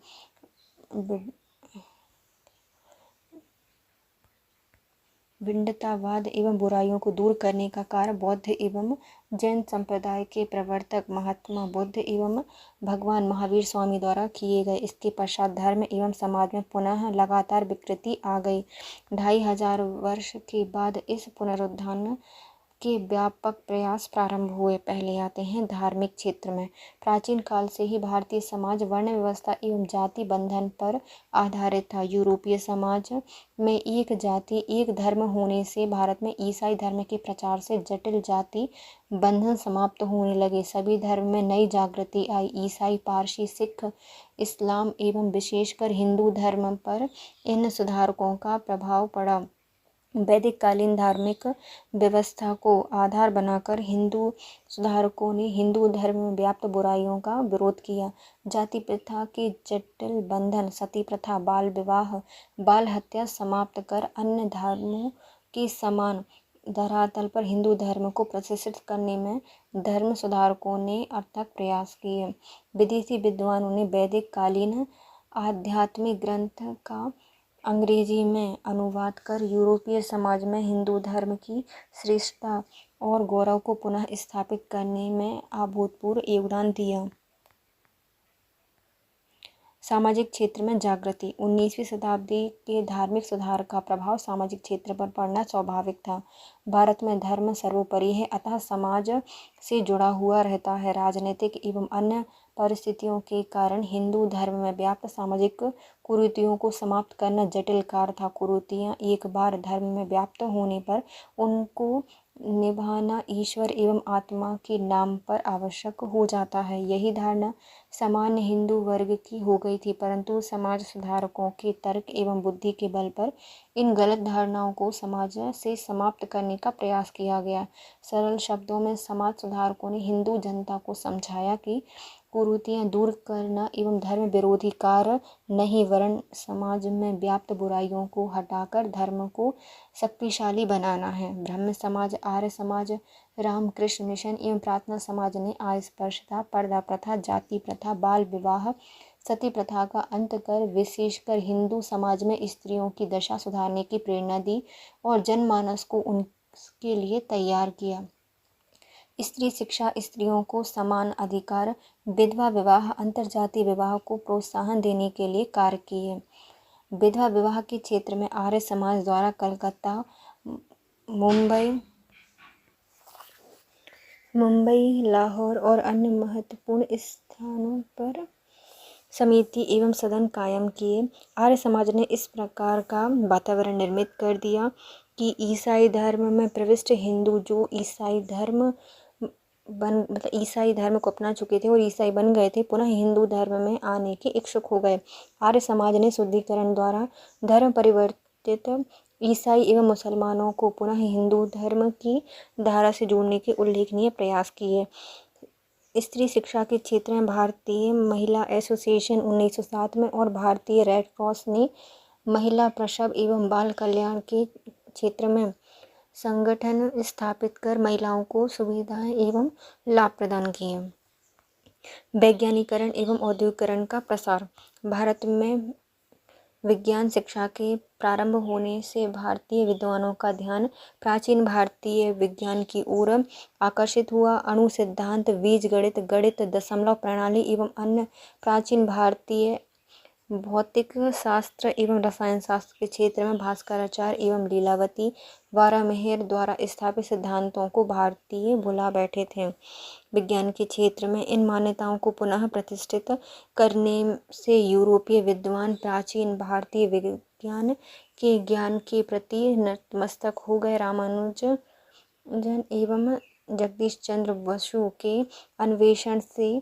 विंडतावाद एवं बुराइयों को दूर करने का कार्य बौद्ध एवं जैन संप्रदाय के प्रवर्तक महात्मा बुद्ध एवं भगवान महावीर स्वामी द्वारा किए गए। इसके पश्चात धर्म एवं समाज में पुनः लगातार विकृति आ गई। 2500 वर्ष के बाद इस पुनरुत्थान के व्यापक प्रयास प्रारंभ हुए। पहले आते हैं धार्मिक क्षेत्र में। प्राचीन काल से ही भारतीय समाज वर्ण व्यवस्था एवं जाति बंधन पर आधारित था। यूरोपीय समाज में एक जाति एक धर्म होने से भारत में ईसाई धर्म के प्रचार से जटिल जाति बंधन समाप्त होने लगे। सभी धर्म में नई जागृति आई। ईसाई, पारसी, सिख, इस्लाम एवं विशेषकर हिंदू धर्म पर इन सुधारकों का प्रभाव पड़ा। वैदिक कालीन धार्मिक व्यवस्था को आधार बनाकर हिंदू सुधारकों ने हिंदू धर्म में व्याप्त बुराइयों का विरोध किया। जाति प्रथा के जटिल बंधन, सती प्रथा, बाल विवाह, बाल हत्या समाप्त कर अन्य धर्मों के समान धरातल पर हिंदू धर्म को प्रतिष्ठित करने में धर्म सुधारकों ने अथक प्रयास किए। विदेशी विद्वानों ने वैदिक कालीन आध्यात्मिक ग्रंथ का अंग्रेजी में अनुवाद कर यूरोपीय समाज में हिंदू धर्म की श्रेष्ठता और गौरव को पुनः स्थापित करने में अभूतपूर्व योगदान दिया। सामाजिक क्षेत्र में जागृति। 19वीं शताब्दी के धार्मिक सुधार का प्रभाव सामाजिक क्षेत्र पर पड़ना स्वाभाविक था। भारत में धर्म सर्वोपरि है, अतः समाज से जुड़ा हुआ रहता है। राजनीतिक एवं अन्य परिस्थितियों के कारण हिंदू धर्म में व्याप्त सामाजिक कुरीतियों को समाप्त करना जटिल कार्य था। कुरीतियाँ एक बार धर्म में व्याप्त होने पर उनको निभाना ईश्वर एवं आत्मा के नाम पर आवश्यक हो जाता है। यही धारणा सामान्य हिंदू वर्ग की हो गई थी, परंतु समाज सुधारकों के तर्क एवं बुद्धि के बल पर इन गलत धारणाओं को समाज से समाप्त करने का प्रयास किया गया। सरल शब्दों में समाज सुधारकों ने हिंदू जनता को समझाया कि कुरीतियाँ दूर करना एवं धर्म विरोधी कार्य नहीं, वरन समाज में व्याप्त बुराइयों को हटाकर धर्म को शक्तिशाली बनाना है। ब्रह्म समाज, आर्य समाज, रामकृष्ण मिशन एवं प्रार्थना समाज ने अस्पृश्यता, पर्दा प्रथा, जाति प्रथा, बाल विवाह, सती प्रथा का अंत कर विशेषकर हिंदू समाज में स्त्रियों की दशा सुधारने की प्रेरणा दी और जनमानस को उनके लिए तैयार किया। स्त्री शिक्षा, स्त्रियों को समान अधिकार, विधवा विवाह, अंतरजातीय विवाह को प्रोत्साहन देने के लिए कार्य किए। विधवा विवाह के क्षेत्र में आर्य समाज द्वारा कलकत्ता, मुंबई, लाहौर और अन्य महत्वपूर्ण स्थानों पर समिति एवं सदन कायम किए। आर्य समाज ने इस प्रकार का वातावरण निर्मित कर दिया कि ईसाई धर्म में प्रविष्ट हिंदू जो ईसाई धर्म को अपना चुके थे और ईसाई बन गए थे, पुनः हिंदू धर्म में आने के इच्छुक हो गए। आर्य समाज ने शुद्धिकरण द्वारा धर्म परिवर्तित ईसाई एवं मुसलमानों को पुनः हिंदू धर्म की धारा से जोड़ने के उल्लेखनीय प्रयास किए। स्त्री शिक्षा के क्षेत्र में भारतीय महिला एसोसिएशन 1907 में और भारतीय रेड क्रॉस ने महिला प्रसव एवं बाल कल्याण के क्षेत्र में संगठन स्थापित कर महिलाओं को सुविधाएं एवं लाभ प्रदान किए। वैज्ञानिकरण एवं औद्योगिकरण का प्रसार। भारत में विज्ञान शिक्षा के प्रारंभ होने से भारतीय विद्वानों का ध्यान प्राचीन भारतीय विज्ञान की ओर आकर्षित हुआ। अणु सिद्धांत, बीजगणित, गणित, दशमलव प्रणाली एवं अन्य प्राचीन भारतीय भौतिक शास्त्र एवं रसायन शास्त्र के क्षेत्र में भास्कराचार्य एवं लीलावती वारामेहर द्वारा स्थापित सिद्धांतों को भारतीय भुला बैठे थे। विज्ञान के क्षेत्र में इन मान्यताओं को पुनः प्रतिष्ठित करने से यूरोपीय विद्वान प्राचीन भारतीय विज्ञान के ज्ञान के प्रति नतमस्तक हो गए। रामानुजन एवं जगदीश चंद्र बसु के अन्वेषण से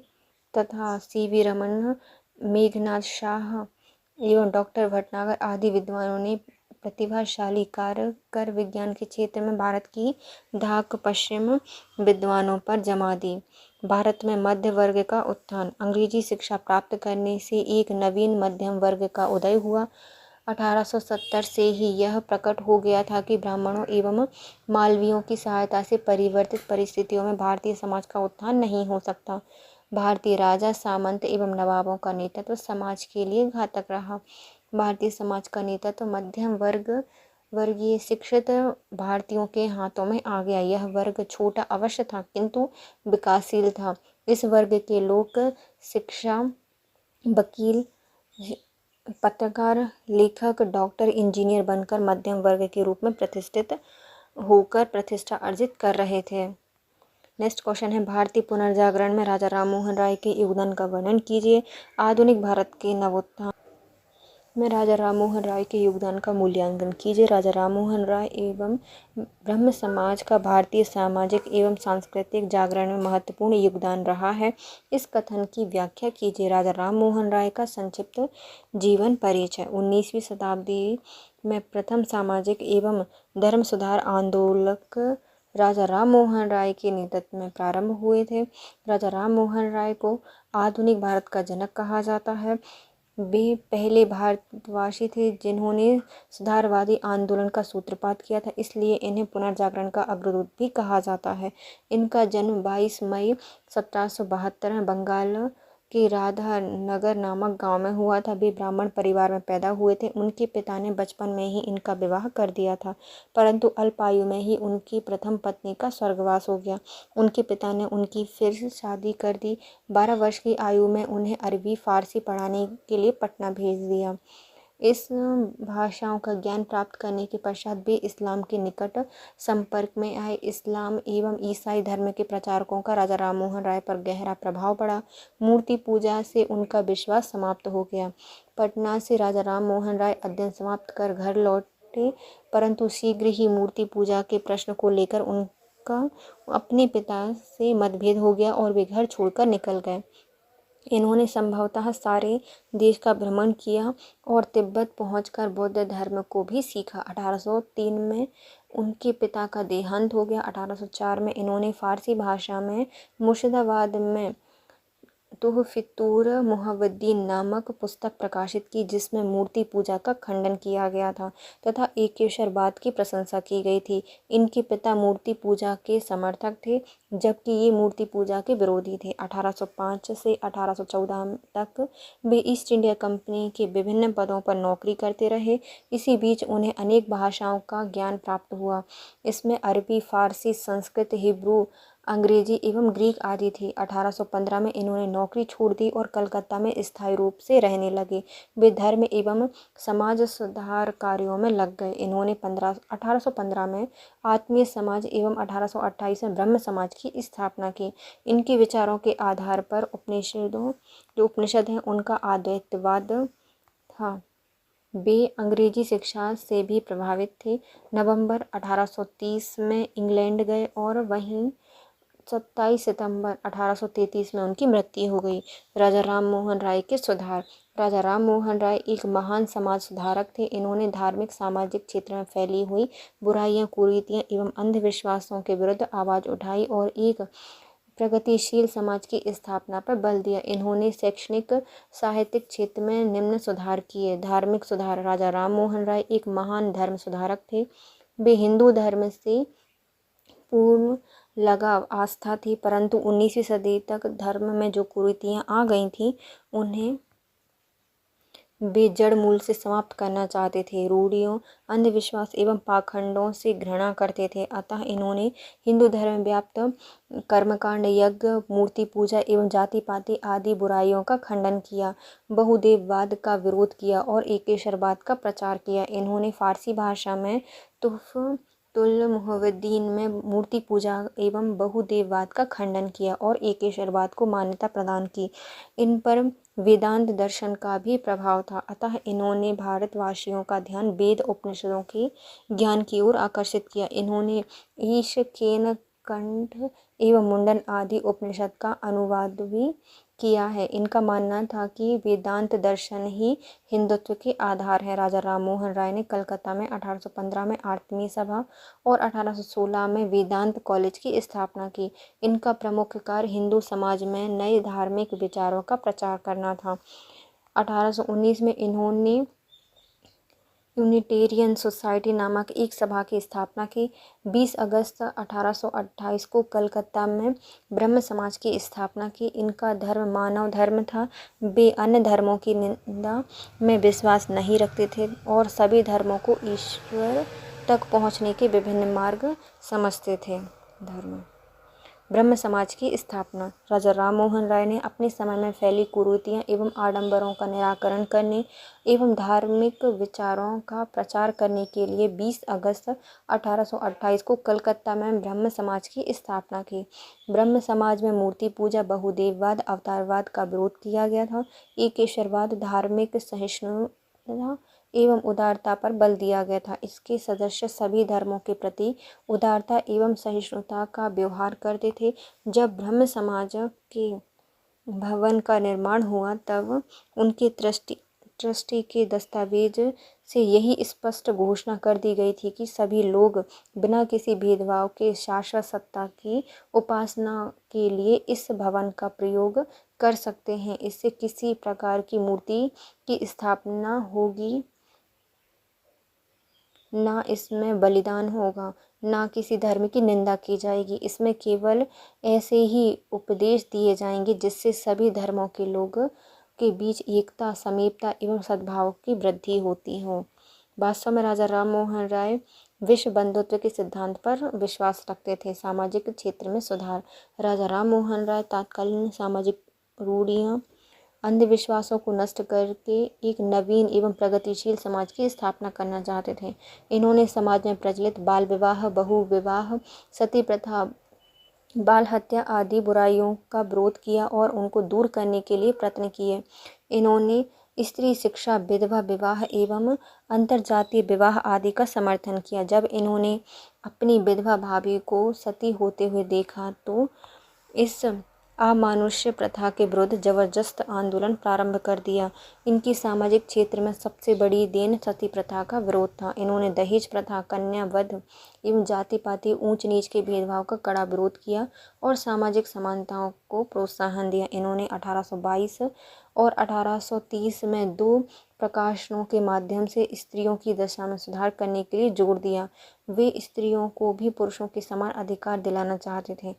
तथा CV रमन, मेघनाथ शाह एवं डॉक्टर भटनागर आदि विद्वानों ने प्रतिभाशाली कार्य कर विज्ञान के क्षेत्र में भारत की धाक पश्चिम विद्वानों पर जमा दी। भारत में मध्य वर्ग का उत्थान। अंग्रेजी शिक्षा प्राप्त करने से एक नवीन मध्यम वर्ग का उदय हुआ। 1870 से ही यह प्रकट हो गया था कि ब्राह्मणों एवं मालवियों की सहायता से परिवर्तित परिस्थितियों में भारतीय समाज का उत्थान नहीं हो सकता। भारतीय राजा, सामंत एवं नवाबों का नेतृत्व समाज के लिए घातक रहा। भारतीय समाज का नेतृत्व मध्यम वर्गीय शिक्षित भारतीयों के हाथों में आ गया। यह वर्ग छोटा अवश्य था किंतु विकासशील था। इस वर्ग के लोग शिक्षा, वकील, पत्रकार, लेखक, डॉक्टर, इंजीनियर बनकर मध्यम वर्ग के रूप में प्रतिष्ठित होकर प्रतिष्ठा अर्जित कर रहे थे। नेक्स्ट क्वेश्चन है, भारतीय पुनर्जागरण में राजा राममोहन राय के योगदान का वर्णन कीजिए। आधुनिक भारत के नवोत्थान में राजा राममोहन राय के योगदान का मूल्यांकन कीजिए। राजा राममोहन राय एवं ब्रह्म समाज का भारतीय सामाजिक एवं सांस्कृतिक जागरण में महत्वपूर्ण योगदान रहा है। इस कथन की व्याख्या कीजिए। राजा राममोहन राय का संक्षिप्त जीवन परिचय। 19वीं शताब्दी में प्रथम सामाजिक एवं धर्म सुधार आंदोलक राजा राममोहन राय के नेतृत्व में प्रारंभ हुए थे। राजा राममोहन राय को आधुनिक भारत का जनक कहा जाता है। वे पहले भारतवासी थे जिन्होंने सुधारवादी आंदोलन का सूत्रपात किया था, इसलिए इन्हें पुनर्जागरण का अग्रदूत भी कहा जाता है। इनका जन्म 22 मई 1772 में बंगाल के राधा नगर नामक गांव में हुआ था। वे ब्राह्मण परिवार में पैदा हुए थे। उनके पिता ने बचपन में ही इनका विवाह कर दिया था, परंतु अल्प आयु में ही उनकी प्रथम पत्नी का स्वर्गवास हो गया। उनके पिता ने उनकी फिर शादी कर दी। 12 वर्ष की आयु में उन्हें अरबी फारसी पढ़ाने के लिए पटना भेज दिया। इस भाषाओं का ज्ञान प्राप्त करने के पश्चात वे इस्लाम के निकट संपर्क में आए। इस्लाम एवं ईसाई धर्म के प्रचारकों का राजा राम मोहन राय पर गहरा प्रभाव पड़ा। मूर्ति पूजा से उनका विश्वास समाप्त हो गया। पटना से राजा राम मोहन राय अध्ययन समाप्त कर घर लौटे, परंतु शीघ्र ही मूर्ति पूजा के प्रश्न को लेकर उनका अपने पिता से मतभेद हो गया और वे घर छोड़कर निकल गए। इन्होंने संभवतः सारे देश का भ्रमण किया और तिब्बत पहुंचकर बौद्ध धर्म को भी सीखा। 1803 में उनके पिता का देहांत हो गया। 1804 में इन्होंने फारसी भाषा में मुर्शिदाबाद में तुहफतुर मुहव्वदीन नामक पुस्तक प्रकाशित की, जिसमें मूर्ति पूजा का खंडन किया गया था तथा एकेश्वरवाद की प्रशंसा की गई थी। इनके पिता मूर्ति पूजा के समर्थक थे, जबकि ये मूर्ति पूजा के विरोधी थे। 1805 से 1814 तक वे ईस्ट इंडिया कंपनी के विभिन्न पदों पर नौकरी करते रहे। इसी बीच उन्हें अनेक भाषाओं का ज्ञान प्राप्त हुआ। इसमें अरबी, फारसी, संस्कृत, हिब्रू, अंग्रेजी एवं ग्रीक आदि थी। 1815 में इन्होंने नौकरी छोड़ दी और कलकत्ता में स्थायी रूप से रहने लगे। वे धर्म एवं समाज सुधार कार्यों में लग गए। इन्होंने 1815 में आत्मीय समाज एवं 1828 में ब्रह्म समाज की स्थापना की। इनके विचारों के आधार पर जो उपनिषद हैं उनका अद्वैतवाद था। वे अंग्रेजी शिक्षा से भी प्रभावित थे। नवंबर 1830 में इंग्लैंड गए और वहीं 27 सितंबर 1833 में उनकी मृत्यु हो गई। राजा राम मोहन राय के सुधार। राजा राम मोहन राय एक महान समाज सुधारक थे। इन्होंने धार्मिक सामाजिक क्षेत्र में फैली हुई बुराइयां, कुरीतियां एवं अंधविश्वासों के विरुद्ध आवाज़ उठाई और एक प्रगतिशील समाज की स्थापना पर बल दिया। इन्होंने शैक्षणिक साहित्यिक क्षेत्र में निम्न सुधार किए। धार्मिक सुधार। राजा राम मोहन राय एक महान धर्म सुधारक थे। वे हिंदू धर्म से पूर्ण लगाव आस्था थी, परंतु 19वीं सदी तक धर्म में जो कुरीतियां आ गई थीं उन्हें वे जड़ मूल से समाप्त करना चाहते थे। रूढ़ियों, अंधविश्वास एवं पाखंडों से घृणा करते थे। अतः इन्होंने हिंदू धर्म में व्याप्त कर्मकांड, यज्ञ, मूर्ति पूजा एवं जाति पाति आदि बुराइयों का खंडन किया, बहुदेववाद का विरोध किया और एकेश्वरवाद का प्रचार किया। इन्होंने फारसी भाषा में तुल मुहव्वदीन में मूर्ति पूजा एवं बहुदेववाद का खंडन किया और एकेश्वरवाद को मान्यता प्रदान की। इन पर वेदांत दर्शन का भी प्रभाव था। अतः इन्होंने भारतवासियों का ध्यान वेद उपनिषदों के ज्ञान की ओर आकर्षित किया। इन्होंने ईश, केन, कंठ एवं मुंडन आदि उपनिषद का अनुवाद भी किया है। इनका मानना था कि वेदांत दर्शन ही हिंदुत्व के आधार है। राजा राम मोहन राय ने कलकत्ता में 1815 में आत्मीय सभा और 1816 में वेदांत कॉलेज की स्थापना की। इनका प्रमुख कार्य हिंदू समाज में नए धार्मिक विचारों का प्रचार करना था। 1819 में इन्होंने यूनिटेरियन सोसाइटी नामक एक सभा की स्थापना की। 20 अगस्त 1828 को कलकत्ता में ब्रह्म समाज की स्थापना की। इनका धर्म मानव धर्म था। वे अन्य धर्मों की निंदा में विश्वास नहीं रखते थे और सभी धर्मों को ईश्वर तक पहुंचने के विभिन्न मार्ग समझते थे। धर्म ब्रह्म समाज की स्थापना। राजा राम मोहन राय ने अपने समय में फैली कुरीतियां एवं आडंबरों का निराकरण करने एवं धार्मिक विचारों का प्रचार करने के लिए 20 अगस्त 1828 को कलकत्ता में ब्रह्म समाज की स्थापना की। ब्रह्म समाज में मूर्ति पूजा, बहुदेववाद, अवतारवाद का विरोध किया गया था। एकेश्वरवाद, धार्मिक सहिष्णुता एवं उदारता पर बल दिया गया था। इसके सदस्य सभी धर्मों के प्रति उदारता एवं सहिष्णुता का व्यवहार करते थे। जब ब्रह्म समाज के भवन का निर्माण हुआ तब उनके ट्रस्टी के दस्तावेज से यही स्पष्ट घोषणा कर दी गई थी कि सभी लोग बिना किसी भेदभाव के शाश्वत सत्ता की उपासना के लिए इस भवन का प्रयोग कर सकते हैं। इससे किसी प्रकार की मूर्ति की स्थापना होगी, ना इसमें बलिदान होगा, ना किसी धर्म की निंदा की जाएगी। इसमें केवल ऐसे ही उपदेश दिए जाएंगे जिससे सभी धर्मों के लोगों के बीच एकता, समीपता एवं सद्भाव की वृद्धि होती हो। वास्तव में राजा राम मोहन राय विश्व बंधुत्व के सिद्धांत पर विश्वास रखते थे। सामाजिक क्षेत्र में सुधार। राजा राम मोहन राय तत्कालीन सामाजिक रूढ़ियाँ अंधविश्वासों को नष्ट करके एक नवीन एवं प्रगतिशील समाज की स्थापना करना चाहते थे। इन्होंने समाज में प्रचलित बाल विवाह, बहु विवाह, सती प्रथा, बाल हत्या आदि बुराइयों का विरोध किया और उनको दूर करने के लिए प्रयत्न किए। इन्होंने स्त्री शिक्षा, विधवा विवाह एवं अंतरजातीय विवाह आदि का समर्थन किया। जब इन्होंने अपनी विधवा भाभी को सती होते हुए देखा तो इस अमानुष्य प्रथा के विरुद्ध जबरदस्त आंदोलन प्रारंभ कर दिया। इनकी सामाजिक क्षेत्र में सबसे बड़ी देन सती प्रथा का विरोध था। इन्होंने दहेज प्रथा, कन्या वध एवं जाति पाति, ऊंच नीच के भेदभाव का कड़ा विरोध किया और सामाजिक समानताओं को प्रोत्साहन दिया। इन्होंने 1822 और 1830 में 2 प्रकाशनों के माध्यम से स्त्रियों की दशा में सुधार करने के लिए जोर दिया। वे स्त्रियों को भी पुरुषों के समान अधिकार दिलाना चाहते थे।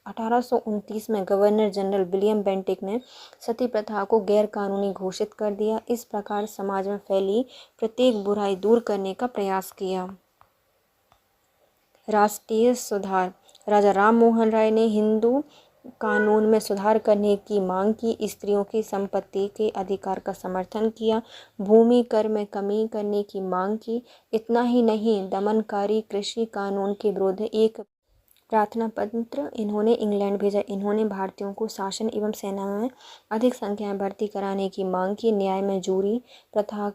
1829 में गवर्नर जनरल विलियम बेंटिक ने सती प्रथा को गैर कानूनी घोषित कर दिया। इस प्रकार समाज में फैली प्रत्येक बुराई दूर करने का प्रयास किया। राष्ट्रीय सुधार। राजा राम मोहन राय ने हिंदू कानून में सुधार करने की मांग की, स्त्रियों की संपत्ति के अधिकार का समर्थन किया, भूमि कर में कमी करने की मांग की। इतना ही नहीं, दमनकारी कृषि कानून के विरुद्ध एक प्रार्थना पत्र इन्होंने इंग्लैंड भेजा। इन्होंने भारतीयों को शासन एवं सेना में अधिक संख्या में भर्ती कराने की मांग की, न्याय में जूरी प्रथा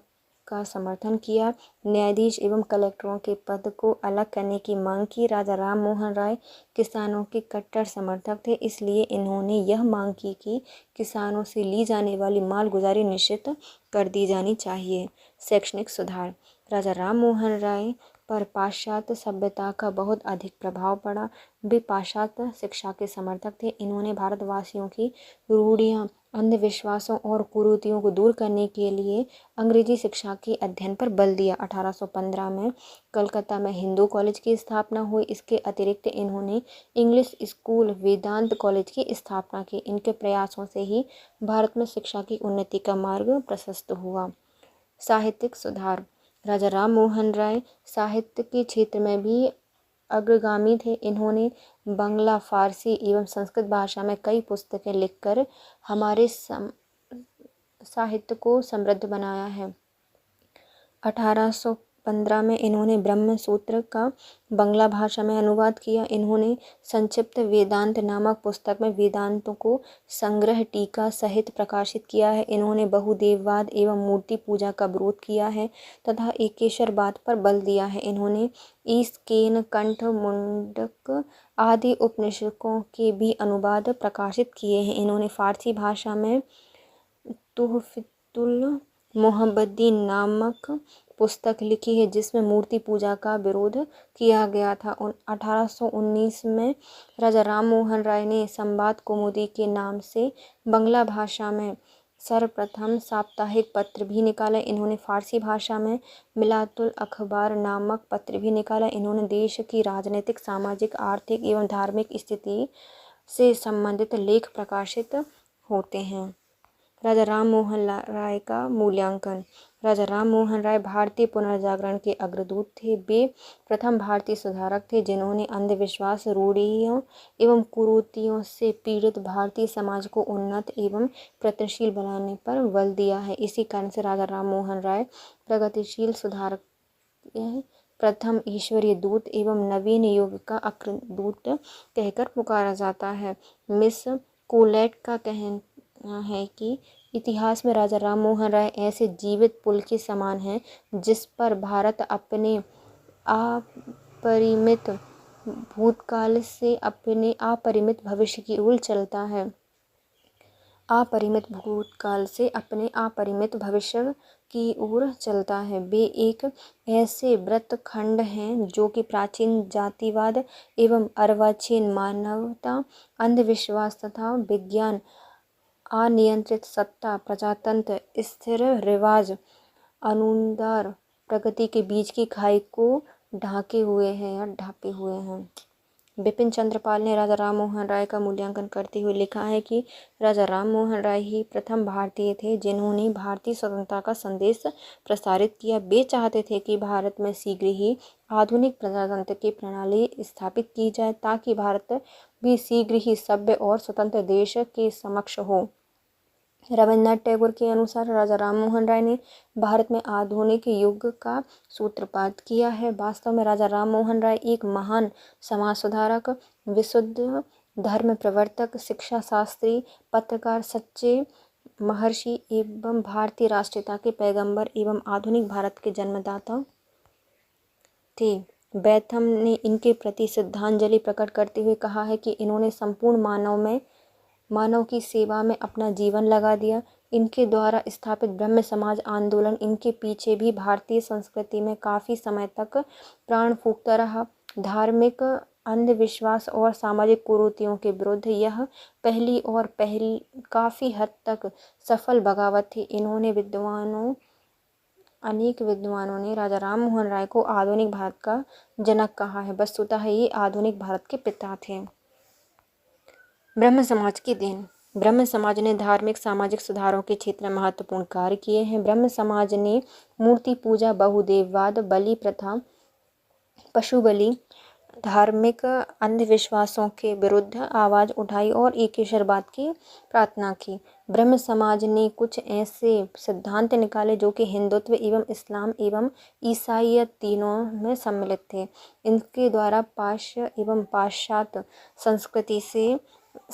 का समर्थन किया, न्यायाधीश एवं कलेक्टरों के पद को अलग करने की मांग की। राजा राम मोहन राय किसानों के कट्टर समर्थक थे, इसलिए इन्होंने यह मांग की कि किसानों से ली जाने वाली मालगुजारी निश्चित कर दी जानी चाहिए। शैक्षणिक सुधार। राजा राम मोहन राय पर पाश्चात्य सभ्यता का बहुत अधिक प्रभाव पड़ा। वे पाश्चात्य शिक्षा के समर्थक थे। इन्होंने भारतवासियों की रूढ़ियाँ, अंधविश्वासों और कुरीतियों को दूर करने के लिए अंग्रेजी शिक्षा के अध्ययन पर बल दिया। 1815 में कलकत्ता में हिंदू कॉलेज की स्थापना हुई। इसके अतिरिक्त इन्होंने इंग्लिश स्कूल, वेदांत कॉलेज की स्थापना की। इनके प्रयासों से ही भारत में शिक्षा की उन्नति का मार्ग प्रशस्त हुआ। साहित्यिक सुधार। राजा राम मोहन राय साहित्य के क्षेत्र में भी अग्रगामी थे। इन्होंने बांग्ला, फारसी एवं संस्कृत भाषा में कई पुस्तकें लिखकर हमारे साहित्य को समृद्ध बनाया है। 1815 में इन्होंने ब्रह्म सूत्र का बांग्ला भाषा में अनुवाद किया। इन्होंने संक्षिप्त वेदांत नामक पुस्तक में वेदांतों को संग्रह टीका सहित प्रकाशित किया है। इन्होंने बहुदेववाद एवं मूर्ति पूजा का विरोध किया है तथा एकेश्वरवाद पर बल दिया है। इन्होंने ईशकेन, कंठ, मुंडक आदि उपनिषदों के भी अनुवाद प्रकाशित किए हैं। इन्होंने फारसी भाषा में तुहफतुल मोहम्मदीन नामक पुस्तक लिखी है जिसमें मूर्ति पूजा का विरोध किया गया था। 1819 में राजा राम मोहन राय ने संवाद कौमुदी के नाम से बांग्ला भाषा में सर्वप्रथम साप्ताहिक पत्र भी निकाला। इन्होंने फारसी भाषा में मिलातुल अखबार नामक पत्र भी निकाला। इन्होंने देश की राजनीतिक, सामाजिक, आर्थिक एवं धार्मिक स्थिति से संबंधित लेख प्रकाशित होते हैं। राजा राम मोहन राय का मूल्यांकन। राजा राम मोहन राय भारतीय पुनर्जागरण के अग्रदूत थे। वे प्रथम भारतीय सुधारक थे जिन्होंने अंधविश्वास, रूढ़ियों एवं कुरीतियों से पीड़ित भारतीय समाज को उन्नत एवं प्रगतिशील बनाने पर बल दिया है। इसी कारण से राजा राम मोहन राय प्रगतिशील सुधारक, प्रथम ईश्वरीय दूत एवं नवीन युग का अग्रदूत कहकर पुकारा जाता है। मिस कोलेट का कहना है कि इतिहास में राजा राम मोहन राय ऐसे जीवित पुल के समान हैं जिस पर भारत अपने अपरिमित भूतकाल से अपने अपरिमित भविष्य की ओर चलता है। अपरिमित भूतकाल से अपने अपरिमित भविष्य की ओर चलता है। वे एक ऐसे वृत्तखंड हैं जो कि प्राचीन जातिवाद एवं अर्वाचीन मानवता, अंधविश्वास तथा विज्ञान, अनियंत्रित सत्ता, प्रजातंत्र, स्थिर रिवाज, अनुदार प्रगति के बीच की खाई को ढाके हुए हैं। बिपिन चंद्र पाल ने राजा राम मोहन राय का मूल्यांकन करते हुए लिखा है कि राजा राम मोहन राय ही प्रथम भारतीय थे जिन्होंने भारतीय स्वतंत्रता का संदेश प्रसारित किया। वे चाहते थे कि भारत में शीघ्र ही आधुनिक प्रजातंत्र की प्रणाली स्थापित की जाए ताकि भारत भी शीघ्र ही सभ्य और स्वतंत्र देश के समक्ष हो। रविन्द्रनाथ टैगोर के अनुसार राजा राम मोहन राय ने भारत में आधुनिक युग का सूत्रपात किया है। वास्तव में राजा राम मोहन राय एक महान समाज सुधारक, विशुद्ध धर्म प्रवर्तक, शिक्षा शास्त्री, पत्रकार, सच्चे महर्षि एवं भारतीय राष्ट्रीयता के पैगंबर एवं आधुनिक भारत के जन्मदाता थे। बेंथम ने इनके प्रति श्रद्धांजलि प्रकट करते हुए कहा है कि इन्होंने संपूर्ण मानव की सेवा में अपना जीवन लगा दिया। इनके द्वारा स्थापित ब्रह्म समाज आंदोलन इनके पीछे भी भारतीय संस्कृति में काफ़ी समय तक प्राण फूंकता रहा। धार्मिक अंधविश्वास और सामाजिक कुरीतियों के विरुद्ध यह काफ़ी हद तक सफल बगावत थी। अनेक विद्वानों ने राजा राम मोहन राय को आधुनिक भारत का जनक कहा है। वस्तुतः ये आधुनिक भारत के पिता थे। ब्रह्म समाज की देन। ब्रह्म समाज ने धार्मिक सामाजिक सुधारों के क्षेत्र में महत्वपूर्ण कार्य किए हैं। ब्रह्म समाज ने मूर्ति पूजा, बहुदेववाद, बलि प्रथा, पशु बलि, धार्मिक अंधविश्वासों के विरुद्ध आवाज़ उठाई और एकेश्वरवाद की प्रार्थना की। ब्रह्म समाज ने कुछ ऐसे सिद्धांत निकाले जो कि हिंदुत्व एवं इस्लाम एवं ईसाईयत तीनों में सम्मिलित थे। इनके द्वारा पाश्चात्य एवं पाश्चात्य संस्कृति से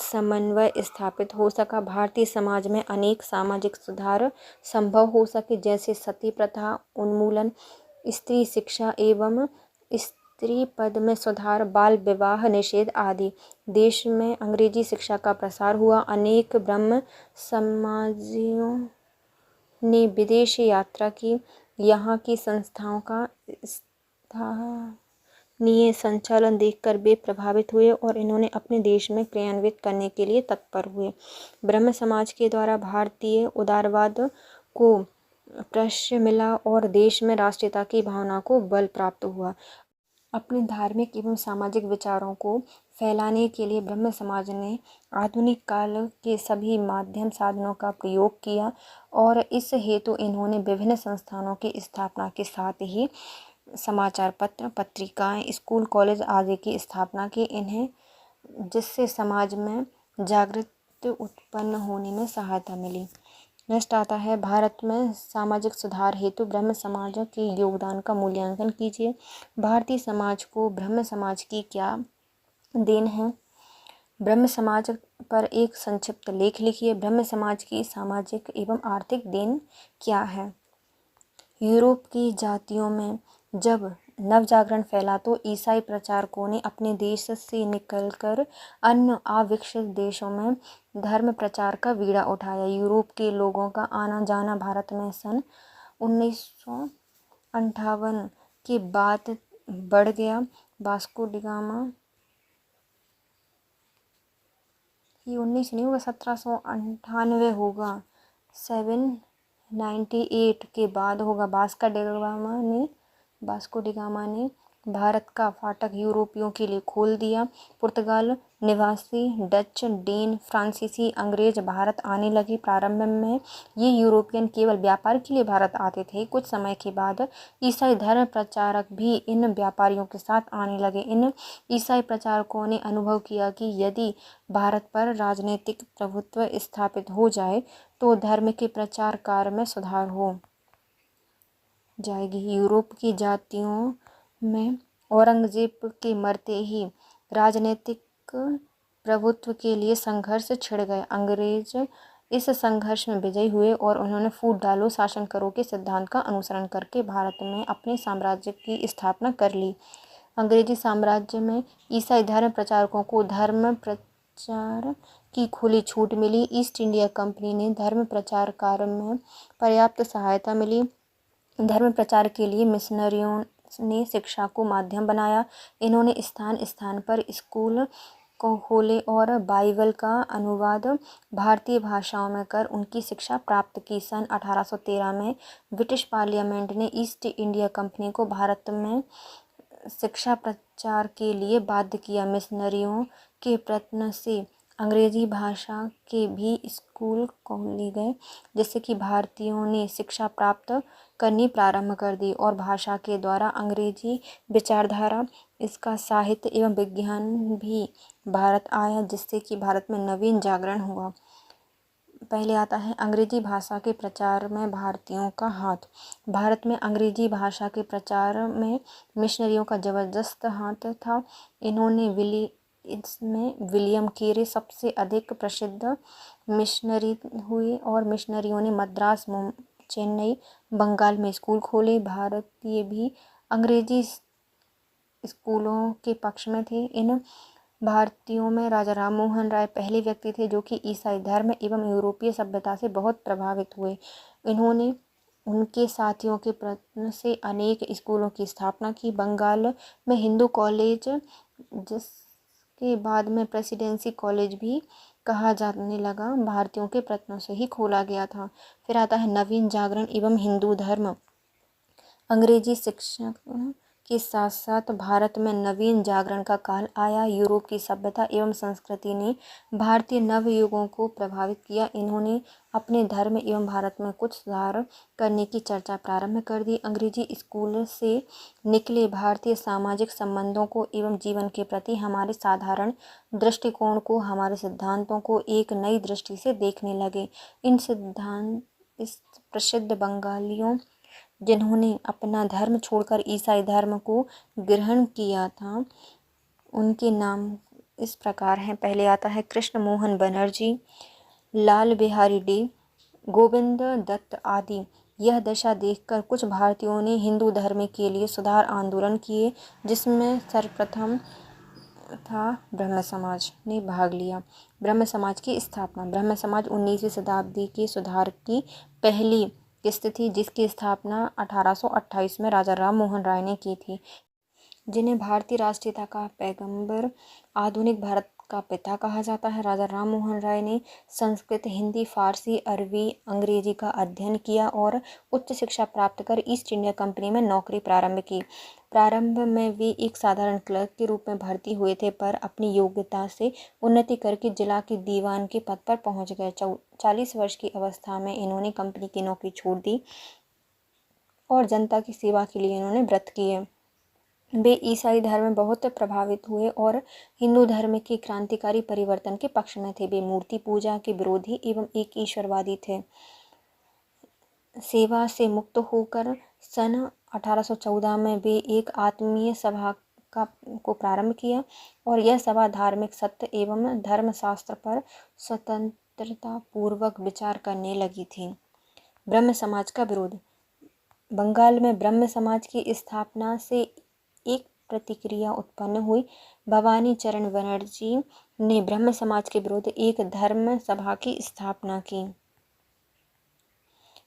समन्वय स्थापित हो सका। भारतीय समाज में अनेक सामाजिक सुधार संभव हो सके, जैसे सती प्रथा उन्मूलन, स्त्री शिक्षा एवं स्त्री पद में सुधार, बाल विवाह निषेध आदि। देश में अंग्रेजी शिक्षा का प्रसार हुआ। अनेक ब्रह्म समाजियों ने विदेश यात्रा की। यहाँ की संस्थाओं का स्थानीय संचालन देखकर वे प्रभावित हुए और इन्होंने अपने देश में क्रियान्वित करने के लिए तत्पर हुए। ब्रह्म समाज के द्वारा भारतीय उदारवाद को प्रश्रय मिला और देश में राष्ट्रीयता की भावना को बल प्राप्त हुआ। अपने धार्मिक एवं सामाजिक विचारों को फैलाने के लिए ब्रह्म समाज ने आधुनिक काल के सभी माध्यम साधनों का प्रयोग किया और इस हेतु इन्होंने विभिन्न संस्थानों की स्थापना के साथ ही समाचार पत्र, पत्रिकाएं, स्कूल, कॉलेज आदि की स्थापना की। इन्हें जिससे समाज में जागृति उत्पन्न होने में सहायता मिली। नेक्स्ट आता है, भारत में सामाजिक सुधार हेतु ब्रह्म समाज के योगदान का मूल्यांकन कीजिए। भारतीय समाज को ब्रह्म समाज की क्या देन है? ब्रह्म समाज पर एक संक्षिप्त लेख लिखिए। ब्रह्म समाज की सामाजिक एवं आर्थिक देन क्या है? यूरोप की जातियों में जब नवजागरण फैला तो ईसाई प्रचारकों ने अपने देश से निकलकर अन्य अविकसित देशों में धर्म प्रचार का बीड़ा उठाया। यूरोप के लोगों का आना जाना भारत में सन 1958 के बाद बढ़ गया। वास्को डी गामा, ये 19 नहीं होगा, 1798 होगा, 798 के बाद होगा। वास्को डी गामा ने भारत का फाटक यूरोपियों के लिए खोल दिया। पुर्तगाल निवासी, डच, डेन, फ्रांसीसी, अंग्रेज भारत आने लगे। प्रारंभ में ये यूरोपियन केवल व्यापार के लिए भारत आते थे। कुछ समय के बाद ईसाई धर्म प्रचारक भी इन व्यापारियों के साथ आने लगे। इन ईसाई प्रचारकों ने अनुभव किया कि यदि भारत पर राजनीतिक प्रभुत्व स्थापित हो जाए तो धर्म के प्रचार कार्य में सुधार हो जाएगी। यूरोप की जातियों में औरंगजेब के मरते ही राजनीतिक प्रभुत्व के लिए संघर्ष छिड़ गए। अंग्रेज इस संघर्ष में विजयी हुए और उन्होंने फूट डालो शासन करो के सिद्धांत का अनुसरण करके भारत में अपने साम्राज्य की स्थापना कर ली। अंग्रेजी साम्राज्य में ईसाई धर्म प्रचारकों को धर्म प्रचार की खुली छूट मिली। ईस्ट इंडिया कंपनी ने धर्म प्रचार कार्य में पर्याप्त सहायता मिली। धर्म प्रचार के लिए मिशनरियों ने शिक्षा को माध्यम बनाया। इन्होंने स्थान स्थान पर स्कूल को खोले और बाइबल का अनुवाद भारतीय भाषाओं में कर उनकी शिक्षा प्राप्त की। सन 1813 में ब्रिटिश पार्लियामेंट ने ईस्ट इंडिया कंपनी को भारत में शिक्षा प्रचार के लिए बाध्य किया। मिशनरियों के प्रयत्न से अंग्रेजी भाषा के भी स्कूल खोले गए, जिससे कि भारतीयों ने शिक्षा प्राप्त करनी प्रारंभ कर दी और भाषा के द्वारा अंग्रेजी विचारधारा, इसका साहित्य एवं विज्ञान भी भारत आया, जिससे कि भारत में नवीन जागरण हुआ। पहले आता है अंग्रेजी भाषा के प्रचार में भारतीयों का हाथ। भारत में अंग्रेजी भाषा के प्रचार में मिशनरियों का जबरदस्त हाथ था। इसमें विलियम केरी सबसे अधिक प्रसिद्ध मिशनरी हुए और मिशनरियों ने मद्रास, चेन्नई, बंगाल में स्कूल खोले। भारतीय भी अंग्रेजी स्कूलों के पक्ष में थे। इन भारतीयों में राजा राम मोहन राय पहले व्यक्ति थे जो कि ईसाई धर्म एवं यूरोपीय सभ्यता से बहुत प्रभावित हुए। इन्होंने उनके साथियों के प्रयत्न से अनेक स्कूलों की स्थापना की। बंगाल में हिंदू कॉलेज, जिसके बाद में प्रेसिडेंसी कॉलेज भी कहा जाने लगा, भारतीयों के प्रयत्नों से ही खोला गया था। फिर आता है नवीन जागरण एवं हिंदू धर्म। अंग्रेजी शिक्षा के साथ साथ भारत में नवीन जागरण का काल आया। यूरोप की सभ्यता एवं संस्कृति ने भारतीय नवयुगों को प्रभावित किया। इन्होंने अपने धर्म एवं भारत में कुछ सुधार करने की चर्चा प्रारंभ कर दी। अंग्रेजी स्कूल से निकले भारतीय सामाजिक संबंधों को एवं जीवन के प्रति हमारे साधारण दृष्टिकोण को, हमारे सिद्धांतों को एक नई दृष्टि से देखने लगे। इस प्रसिद्ध बंगालियों जिन्होंने अपना धर्म छोड़कर ईसाई धर्म को ग्रहण किया था, उनके नाम इस प्रकार हैं। पहले आता है कृष्ण मोहन बनर्जी, लाल बिहारी डे, गोविंद दत्त आदि। यह दशा देखकर कुछ भारतीयों ने हिंदू धर्म के लिए सुधार आंदोलन किए, जिसमें सर्वप्रथम था ब्रह्म समाज ने भाग लिया। ब्रह्म समाज की स्थापना। ब्रह्म समाज 19वीं शताब्दी के सुधार की पहली किस्त थी, जिसकी स्थापना 1828 में राजा राम मोहन राय ने की थी, जिन्हें भारतीय राष्ट्रीयता का पैगंबर, आधुनिक भारत का पिता कहा जाता है। राजा राम मोहन राय ने संस्कृत, हिंदी, फारसी, अरबी, अंग्रेजी का अध्ययन किया और उच्च शिक्षा प्राप्त कर ईस्ट इंडिया कंपनी में नौकरी प्रारंभ की। प्रारंभ में वे एक साधारण क्लर्क के रूप में भर्ती हुए थे, पर अपनी योग्यता से उन्नति करके जिला के दीवान के पद पर पहुंच गए। 40 वर्ष की अवस्था में इन्होंने कंपनी की नौकरी छोड़ दी और जनता की सेवा के लिए इन्होंने व्रत किए। वे ईसाई धर्म में बहुत प्रभावित हुए और हिंदू धर्म के क्रांतिकारी परिवर्तन के पक्ष में थे। वे मूर्ति पूजा के विरोधी एवं एक ईश्वरवादी थे। सेवा से मुक्त होकर सन 1814 में वे एक आत्मीय सभा को प्रारंभ किया और यह सभा धार्मिक सत्य एवं धर्मशास्त्र पर स्वतंत्रता पूर्वक विचार करने लगी थी। ब्रह्म समाज का विरोध। बंगाल में ब्रह्म समाज की स्थापना से एक प्रतिक्रिया उत्पन्न हुई। भवानी चरण बनर्जी ने ब्रह्म समाज के विरुद्ध एक धर्म सभा की स्थापना की।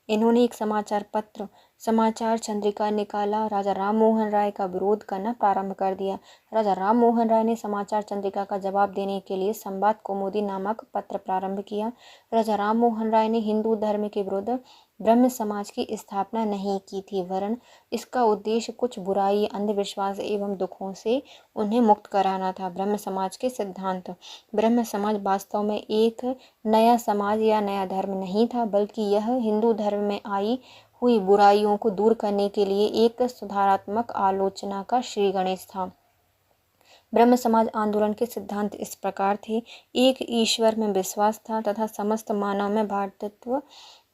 इन्होंने एक समाचार पत्र, समाचार चंद्रिका निकाला। राजा राम मोहन राय का विरोध करना प्रारंभ कर दिया। राजा राम मोहन राय ने समाचार चंद्रिका का जवाब देने के लिए संवाद कौमुदी नामक पत्र प्रारंभ किया। राजा राम मोहन राय ने हिंदू धर्म के विरुद्ध ब्रह्म समाज की स्थापना नहीं की थी, वरन इसका उद्देश्य कुछ बुराई, अंधविश्वास एवं दुखों से उन्हें मुक्त कराना था। ब्रह्म समाज के सिद्धांत। ब्रह्म समाज वास्तव में एक नया समाज या नया धर्म नहीं था, बल्कि यह हिंदू धर्म में आई हुई बुराइयों को दूर करने के लिए एक सुधारात्मक आलोचना का श्री गणेश था। ब्रह्म समाज आंदोलन के सिद्धांत इस प्रकार थे। एक ईश्वर में विश्वास था तथा समस्त मानव में भातृत्व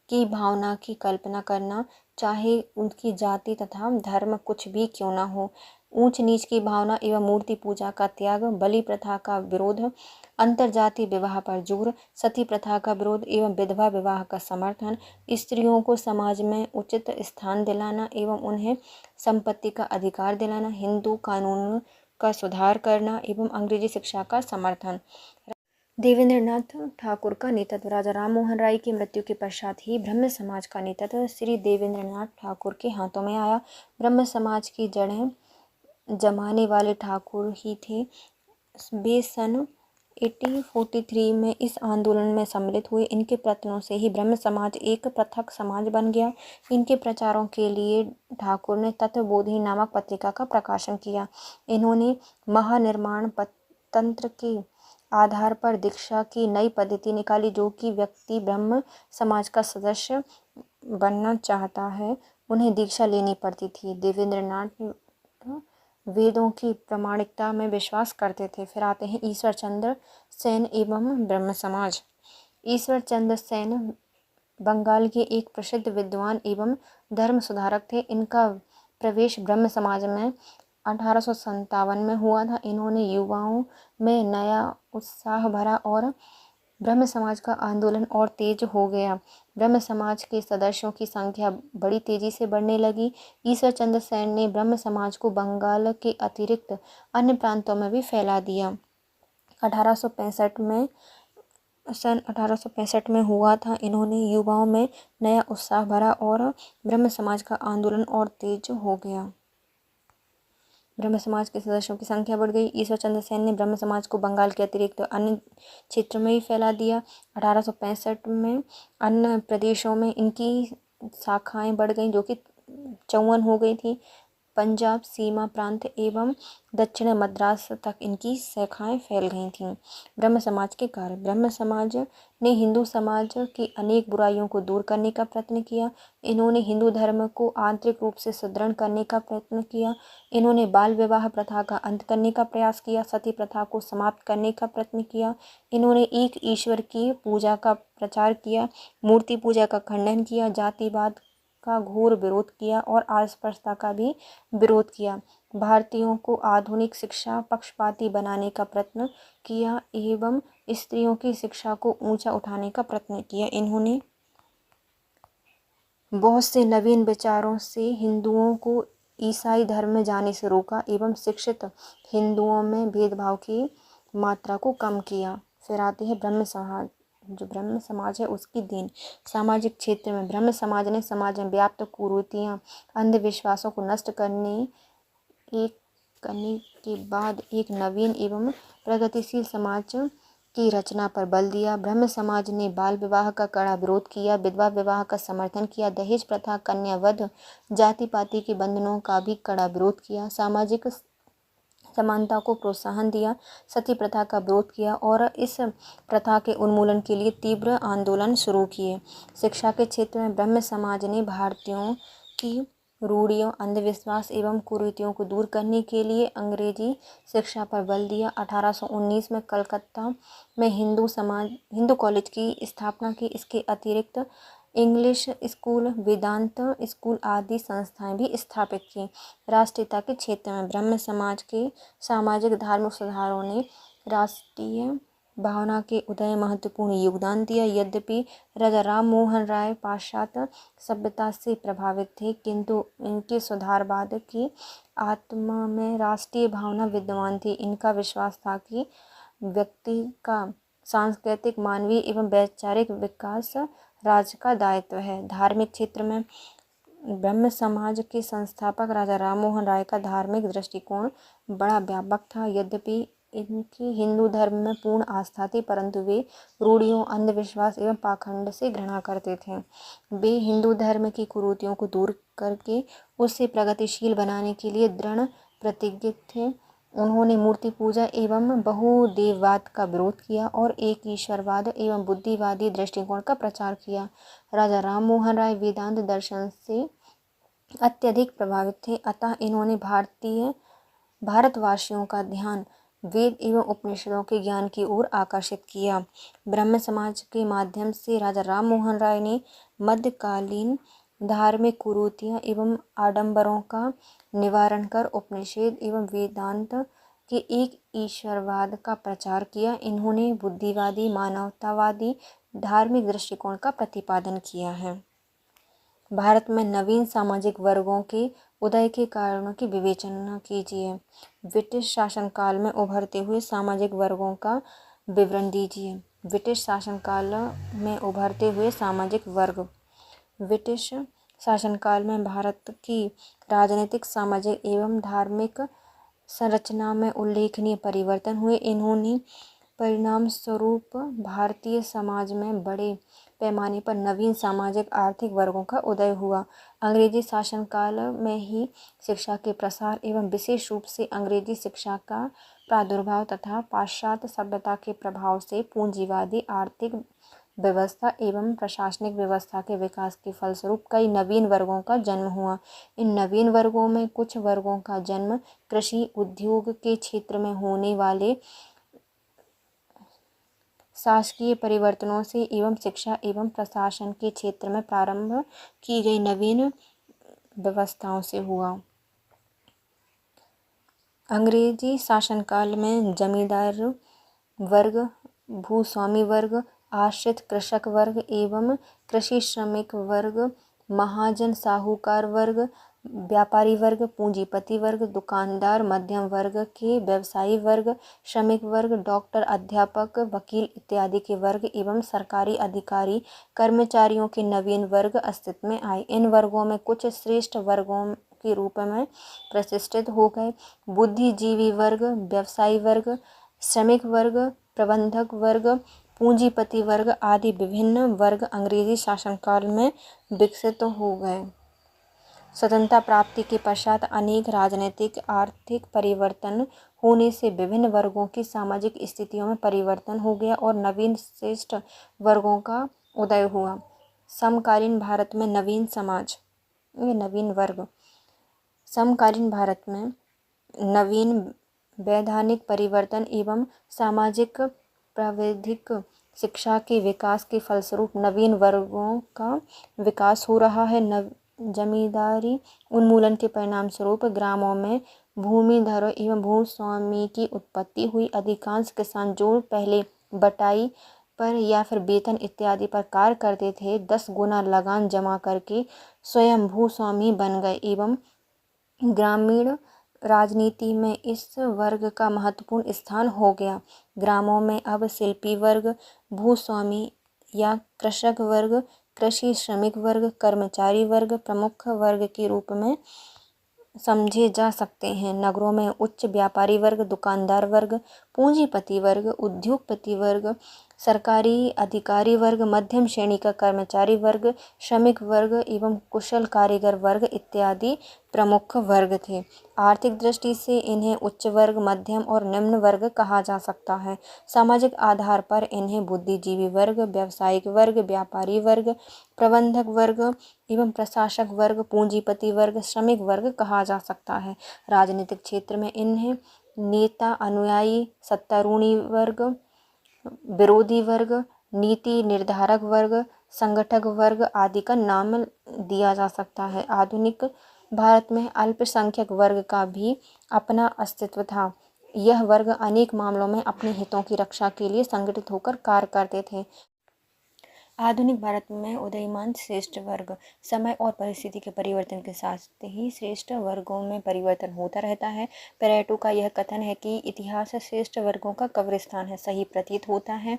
की भावना की कल्पना करना, चाहे उनकी जाति तथा धर्म कुछ भी क्यों न हो। ऊंच नीच की भावना एवं मूर्ति पूजा का त्याग, बलि प्रथा का विरोध, अंतरजातीय विवाह पर जोर, सती प्रथा का विरोध एवं विधवा विवाह का समर्थन, स्त्रियों को समाज में उचित स्थान दिलाना एवं उन्हें संपत्ति का अधिकार दिलाना, हिंदू कानून का सुधार करना एवं अंग्रेजी शिक्षा का समर्थन। देवेंद्रनाथ ठाकुर का नेतृत्व। राजा राम मोहन राय की मृत्यु के पश्चात ही ब्रह्म समाज का नेतृत्व श्री देवेंद्रनाथ ठाकुर के हाथों में आया। ब्रह्म समाज की जड़ें जमाने वाले ठाकुर ही थे। वे सन 1843 में इस आंदोलन में सम्मिलित हुए। इनके प्रयत्नों से ही ब्रह्म समाज एक पृथक समाज बन गया। इनके प्रचारों के लिए ठाकुर ने तत्वबोधि नामक पत्रिका का प्रकाशन किया। इन्होंने महानिर्माण तंत्र के आधार पर दीक्षा की नई पद्धति निकाली। जो कि व्यक्ति ब्रह्म समाज का सदस्य बनना चाहता है, उन्हें दीक्षा लेनी पड़ती थी। देवेंद्रनाथ वेदों की प्रामाणिकता में विश्वास करते थे। फिर आते हैं ईश्वर चंद्र सेन एवं ब्रह्म समाज। ईश्वर चंद्र सेन बंगाल के एक प्रसिद्ध विद्वान एवं धर्म सुधारक थे। इनका प्रवेश ब्रह्म समाज में 1857 में हुआ था। इन्होंने युवाओं में नया उत्साह भरा और ब्रह्म समाज का आंदोलन और तेज हो गया। ब्रह्म समाज के सदस्यों की संख्या बड़ी तेजी से बढ़ने लगी। ईश्वर चंद्र सेन ने ब्रह्म समाज को बंगाल के अतिरिक्त अन्य प्रांतों में भी फैला दिया। 1865 में हुआ था। इन्होंने युवाओं में नया उत्साह भरा और ब्रह्म समाज का आंदोलन और तेज हो गया। ब्रह्म समाज के सदस्यों की संख्या बढ़ गई। ईश्वर चंद्र सेन ने ब्रह्म समाज को बंगाल के अतिरिक्त अन्य क्षेत्रों में भी फैला दिया। 1865 में अन्य प्रदेशों में इनकी शाखाएं बढ़ गईं, जो कि 54 हो गई थी। पंजाब, सीमा प्रांत एवं दक्षिण मद्रास तक इनकी शाखाएं फैल गई थीं। ब्रह्म समाज के कार्य। ब्रह्म समाज ने हिंदू समाज की अनेक बुराइयों को दूर करने का प्रयत्न किया। इन्होंने हिंदू धर्म को आंतरिक रूप से सुदृढ़ करने का प्रयत्न किया। इन्होंने बाल विवाह प्रथा का अंत करने का प्रयास किया, सती प्रथा को समाप्त करने का प्रयत्न किया। इन्होंने एक ईश्वर की पूजा का प्रचार किया, मूर्ति पूजा का खंडन किया, जातिवाद का घोर विरोध किया और अस्पृश्यता का भी विरोध किया। भारतीयों को आधुनिक शिक्षा पक्षपाती बनाने का प्रयत्न किया एवं स्त्रियों की शिक्षा को ऊंचा उठाने का प्रयत्न किया। इन्होंने बहुत से नवीन विचारों से हिंदुओं को ईसाई धर्म में जाने से रोका एवं शिक्षित हिंदुओं में भेदभाव की मात्रा को कम किया। फिर आते हैं ब्रह्म समाज। जो ब्रह्म समाज है उसकी देन। सामाजिक क्षेत्र में ब्रह्म समाज ने समाज में व्याप्त कुरीतियाँ, अंधविश्वासों को नष्ट करने के बाद एक नवीन एवं प्रगतिशील समाज की रचना पर बल दिया। ब्रह्म समाज ने बाल विवाह का कड़ा विरोध किया, विधवा विवाह का समर्थन किया, दहेज प्रथा, कन्यावध, जाति पाति के बंधनों का भी कड़ा विरोध किया, सामाजिक समानता को प्रोत्साहन दिया, सती प्रथा का विरोध किया और इस प्रथा के उन्मूलन के लिए तीव्र आंदोलन शुरू किए। शिक्षा के क्षेत्र में ब्रह्म समाज ने भारतीयों की रूढ़ियों, अंधविश्वास एवं कुरीतियों को दूर करने के लिए अंग्रेजी शिक्षा पर बल दिया। 1819 में कलकत्ता में हिंदू कॉलेज की स्थापना की। इसके अतिरिक्त इंग्लिश स्कूल, वेदांत स्कूल आदि संस्थाएं भी स्थापित की। राष्ट्रीयता के क्षेत्र में ब्रह्म समाज के सामाजिक धार्मिक सुधारों ने राष्ट्रीय भावना के उदय महत्वपूर्ण योगदान दिया। यद्यपि राजा राम मोहन राय पाश्चात्य सभ्यता से प्रभावित थे, किंतु इनके सुधारवाद की आत्मा में राष्ट्रीय भावना विद्यमान थी। इनका विश्वास था कि व्यक्ति का सांस्कृतिक, मानवीय एवं वैचारिक विकास राज्य का दायित्व है। धार्मिक क्षेत्र में ब्रह्म समाज के संस्थापक राजा राम मोहन राय का धार्मिक दृष्टिकोण बड़ा व्यापक था। यद्यपि इनकी हिंदू धर्म में पूर्ण आस्था थी, परंतु वे रूढ़ियों, अंधविश्वास एवं पाखंड से घृणा करते थे। वे हिंदू धर्म की कुरीतियों को दूर करके उसे प्रगतिशील बनाने के लिए दृढ़ प्रतिज्ञित थे। उन्होंने मूर्ति पूजा एवं बहुदेववाद का विरोध किया और एक ईश्वरवाद एवं बुद्धिवादी दृष्टिकोण का प्रचार किया। राजा राम मोहन राय वेदांत दर्शन से अत्यधिक प्रभावित थे, अतः इन्होंने भारतवासियों का ध्यान वेद एवं उपनिषदों के ज्ञान की ओर आकर्षित किया। ब्रह्म समाज के माध्यम से राजा राम मोहन राय ने मध्यकालीन धार्मिक कुरीतियाँ एवं आडंबरों का निवारण कर उपनिषद एवं वेदांत के एक ईश्वरवाद का प्रचार किया। इन्होंने बुद्धिवादी, मानवतावादी धार्मिक दृष्टिकोण का प्रतिपादन किया है। भारत में नवीन सामाजिक वर्गों के उदय के कारणों की विवेचना कीजिए। ब्रिटिश शासनकाल में उभरते हुए सामाजिक वर्गों का विवरण दीजिए। ब्रिटिश शासनकाल में उभरते हुए सामाजिक वर्ग। ब्रिटिश शासनकाल में भारत की राजनीतिक, सामाजिक एवं धार्मिक संरचना में उल्लेखनीय परिवर्तन हुए। इन्होंने परिणाम स्वरूप भारतीय समाज में बड़े पैमाने पर नवीन सामाजिक आर्थिक वर्गों का उदय हुआ। अंग्रेजी शासनकाल में ही शिक्षा के प्रसार एवं विशेष रूप से अंग्रेजी शिक्षा का प्रादुर्भाव तथा पाश्चात्य सभ्यता के प्रभाव से पूंजीवादी आर्थिक व्यवस्था एवं प्रशासनिक व्यवस्था के विकास के फलस्वरूप कई नवीन वर्गों का जन्म हुआ। इन नवीन वर्गों में कुछ वर्गों का जन्म कृषि, उद्योग के क्षेत्र में होने वाले शासकीय परिवर्तनों से एवं शिक्षा एवं प्रशासन के क्षेत्र में प्रारंभ की गई नवीन व्यवस्थाओं से हुआ। अंग्रेजी शासनकाल में जमींदार वर्ग, भूस्वामी वर्ग, आश्रित कृषक वर्ग एवं कृषि श्रमिक वर्ग, महाजन साहूकार वर्ग, व्यापारी वर्ग, पूंजीपति वर्ग, दुकानदार, मध्यम वर्ग के व्यवसायी वर्ग, श्रमिक वर्ग, डॉक्टर, अध्यापक, वकील इत्यादि के वर्ग एवं सरकारी अधिकारी कर्मचारियों के नवीन वर्ग अस्तित्व में आए। इन वर्गों में कुछ श्रेष्ठ वर्गों के रूप में प्रतिष्ठित हो गए। बुद्धिजीवी वर्ग, व्यवसायी वर्ग, श्रमिक वर्ग, प्रबंधक वर्ग, पूंजीपति वर्ग आदि विभिन्न वर्ग अंग्रेजी शासनकाल में विकसित हो गए। स्वतंत्रता प्राप्ति के पश्चात अनेक राजनीतिक आर्थिक परिवर्तन होने से विभिन्न वर्गों की सामाजिक स्थितियों में परिवर्तन हो गया और नवीन श्रेष्ठ वर्गों का उदय हुआ। समकालीन भारत में नवीन समाज, नवीन वर्ग। समकालीन भारत में नवीन वैधानिक परिवर्तन एवं सामाजिक प्राविधिक शिक्षा के विकास के फलस्वरूप नवीन वर्गों का विकास हो रहा है। जमींदारी उन्मूलन के परिणाम स्वरूप ग्रामों में भूमिधरों एवं भूस्वामी की उत्पत्ति हुई। अधिकांश किसान जो पहले बटाई पर या फिर वेतन इत्यादि पर कार्य करते थे 10 गुना लगान जमा करके स्वयं भूस्वामी बन गए एवं ग्रामीण राजनीति में इस वर्ग का महत्वपूर्ण स्थान हो गया। ग्रामों में अब शिल्पी वर्ग, भूस्वामी या कृषक वर्ग, कृषि श्रमिक वर्ग, कर्मचारी वर्ग प्रमुख वर्ग के रूप में समझे जा सकते हैं। नगरों में उच्च व्यापारी वर्ग, दुकानदार वर्ग, पूंजीपति वर्ग, उद्योगपति वर्ग, सरकारी अधिकारी वर्ग, मध्यम श्रेणी का कर्मचारी वर्ग, श्रमिक वर्ग एवं कुशल कारीगर वर्ग इत्यादि प्रमुख वर्ग थे। आर्थिक दृष्टि से इन्हें उच्च वर्ग, मध्यम और निम्न वर्ग कहा जा सकता है। सामाजिक आधार पर इन्हें बुद्धिजीवी वर्ग, व्यावसायिक वर्ग, व्यापारी वर्ग, प्रबंधक वर्ग एवं प्रशासक वर्ग, पूंजीपति वर्ग, श्रमिक वर्ग कहा जा सकता है। राजनीतिक क्षेत्र में इन्हें नेता, अनुयायी, सत्तारूढ़ी वर्ग, विरोधी वर्ग, नीति निर्धारक वर्ग, संगठक वर्ग आदि का नाम दिया जा सकता है। आधुनिक भारत में अल्पसंख्यक वर्ग का भी अपना अस्तित्व था। यह वर्ग अनेक मामलों में अपने हितों की रक्षा के लिए संगठित होकर कार्य करते थे। आधुनिक भारत में उदयमान श्रेष्ठ वर्ग। समय और परिस्थिति के परिवर्तन के साथ ही श्रेष्ठ वर्गों में परिवर्तन होता रहता है। पेरेटो का यह कथन है कि इतिहास श्रेष्ठ वर्गों का कब्रिस्तान है। सही प्रतीत होता है।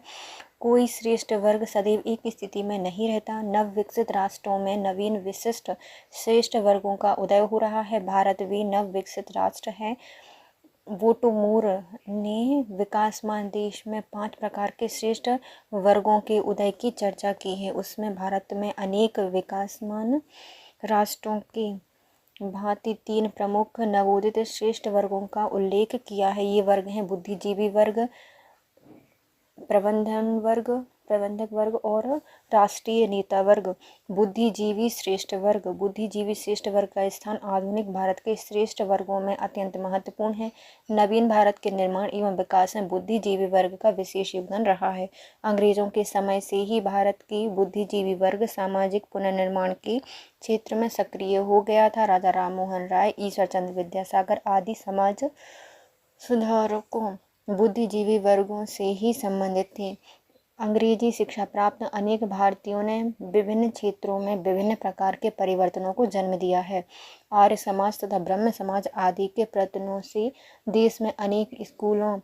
कोई श्रेष्ठ वर्ग सदैव एक स्थिति में नहीं रहता। नव विकसित राष्ट्रों में नवीन विशिष्ट श्रेष्ठ वर्गों का उदय हो रहा है। भारत भी नव विकसित राष्ट्र है। वोटोमोर ने विकासमान देश में 5 प्रकार के श्रेष्ठ वर्गों के उदय की चर्चा की है। उसमें भारत में अनेक विकासमान राष्ट्रों के भांति 3 प्रमुख नवोदित श्रेष्ठ वर्गों का उल्लेख किया है। ये वर्ग हैं बुद्धिजीवी वर्ग, प्रबंधक वर्ग और राष्ट्रीय नेता वर्ग। बुद्धिजीवी श्रेष्ठ वर्ग। बुद्धिजीवी श्रेष्ठ वर्ग का स्थान आधुनिक भारत के श्रेष्ठ वर्गों में अत्यंत महत्वपूर्ण है। नवीन भारत के निर्माण एवं विकास में बुद्धिजीवी वर्ग का विशेष योगदान रहा है। अंग्रेजों के समय से ही भारत की बुद्धिजीवी वर्ग सामाजिक पुनर्निर्माण के क्षेत्र में सक्रिय हो गया था। राजा राममोहन राय, ईश्वर चंद्र विद्यासागर आदि समाज सुधारकों बुद्धिजीवी वर्गों से ही संबंधित थे। अंग्रेजी शिक्षा प्राप्त अनेक भारतीयों ने विभिन्न क्षेत्रों में विभिन्न प्रकार के परिवर्तनों को जन्म दिया है। आर्य समाज तथा ब्रह्म समाज आदि के प्रयत्नों से देश में अनेक स्कूलों,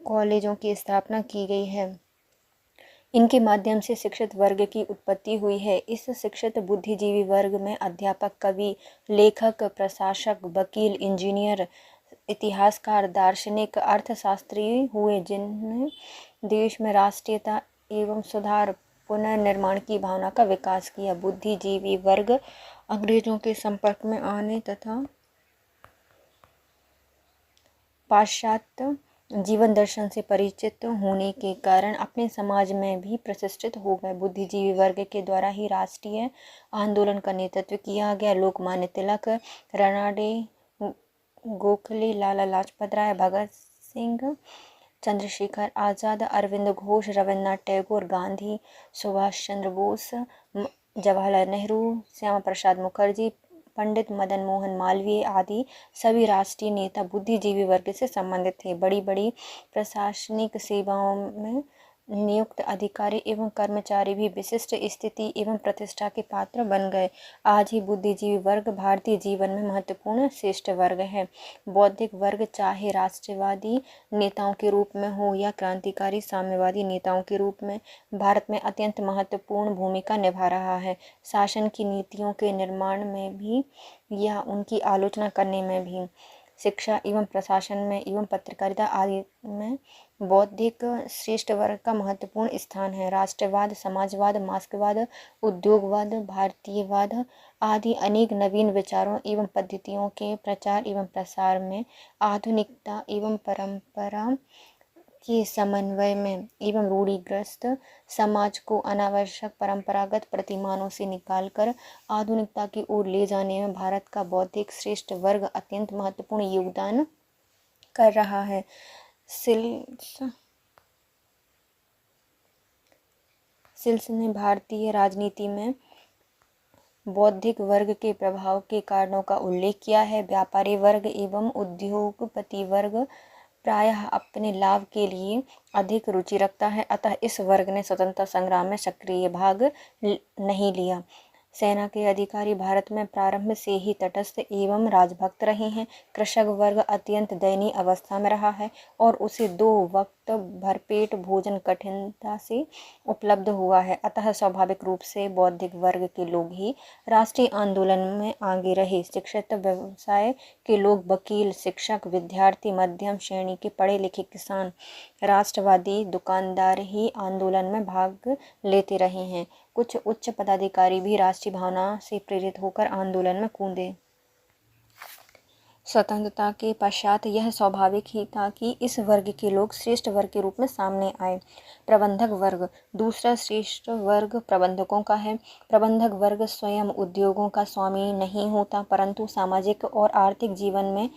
कॉलेजों की स्थापना की गई है। इनके माध्यम से शिक्षित वर्ग की उत्पत्ति हुई है। इस शिक्षित बुद्धिजीवी वर्ग में अध्यापक, कवि, लेखक, प्रशासक, वकील, इंजीनियर, इतिहासकार, दार्शनिक, अर्थशास्त्री हुए, जिन्हें देश में राष्ट्रीयता एवं सुधार पुनर्निर्माण की भावना का विकास किया। बुद्धिजीवी वर्ग अंग्रेजों के संपर्क में आने तथा पाश्चात्य जीवन दर्शन से परिचित होने के कारण अपने समाज में भी प्रतिष्ठित हो गए। बुद्धिजीवी वर्ग के द्वारा ही राष्ट्रीय आंदोलन का नेतृत्व किया गया। लोकमान्य तिलक, राणा डे गोखले, लाला लाजपत राय, भगत सिंह चंद्रशेखर आज़ाद, अरविंद घोष, रविन्द्रनाथ टैगोर, गांधी, सुभाष चंद्र बोस, जवाहरलाल नेहरू, श्यामा प्रसाद मुखर्जी, पंडित मदन मोहन मालवीय आदि सभी राष्ट्रीय नेता बुद्धिजीवी वर्ग से संबंधित थे। बड़ी बड़ी प्रशासनिक सेवाओं में नियुक्त अधिकारी एवं कर्मचारी भी विशिष्ट स्थिति एवं प्रतिष्ठा के पात्र बन गए। आज ही बुद्धिजीवी वर्ग भारतीय जीवन में महत्वपूर्ण श्रेष्ठ वर्ग है। बौद्धिक वर्ग चाहे राष्ट्रवादी नेताओं के रूप में हो या क्रांतिकारी साम्यवादी नेताओं के रूप में, भारत में अत्यंत महत्वपूर्ण भूमिका निभा रहा है। शासन की नीतियों के निर्माण में भी या उनकी आलोचना करने में भी, शिक्षा एवं प्रशासन में एवं पत्रकारिता आदि में बौद्धिक श्रेष्ठ वर्ग का महत्वपूर्ण स्थान है। राष्ट्रवाद, समाजवाद, मार्क्सवाद, उद्योगवाद, भारतीयवाद आदि अनेक नवीन विचारों एवं पद्धतियों के प्रचार एवं प्रसार में, आधुनिकता एवं परंपरा के समन्वय में एवं रूढ़िग्रस्त समाज को अनावश्यक परंपरागत प्रतिमानों से निकालकर आधुनिकता की ओर ले जाने में भारत का बौद्धिक श्रेष्ठ वर्ग अत्यंत महत्वपूर्ण योगदान कर रहा है। सिल्स ने भारतीय राजनीति में बौद्धिक वर्ग के प्रभाव के कारणों का उल्लेख किया है। व्यापारी वर्ग एवं उद्योगपति वर्ग प्रायः अपने लाभ के लिए अधिक रुचि रखता है, अतः इस वर्ग ने स्वतंत्रता संग्राम में सक्रिय भाग नहीं लिया। सेना के अधिकारी भारत में प्रारंभ से ही तटस्थ एवं राजभक्त रहे हैं। कृषक वर्ग अत्यंत दयनीय अवस्था में रहा है और उसे 2 वक्त भरपेट भोजन कठिनता से उपलब्ध हुआ है, अतः स्वाभाविक रूप से बौद्धिक वर्ग के लोग ही राष्ट्रीय आंदोलन में आगे रहे। शिक्षित व्यवसाय के लोग, वकील, शिक्षक, विद्यार्थी, मध्यम श्रेणी के पढ़े लिखे किसान, राष्ट्रवादी दुकानदार ही आंदोलन में भाग लेते रहे हैं। कुछ उच्च पदाधिकारी भी राष्ट्रीय भावना से प्रेरित होकर आंदोलन में कूदे। स्वतंत्रता के पश्चात यह स्वाभाविक ही था कि इस वर्ग के लोग श्रेष्ठ वर्ग के रूप में सामने आए। प्रबंधक वर्ग, दूसरा श्रेष्ठ वर्ग प्रबंधकों का है। प्रबंधक वर्ग स्वयं उद्योगों का स्वामी नहीं होता, परंतु सामाजिक और आर्थिक जीवन में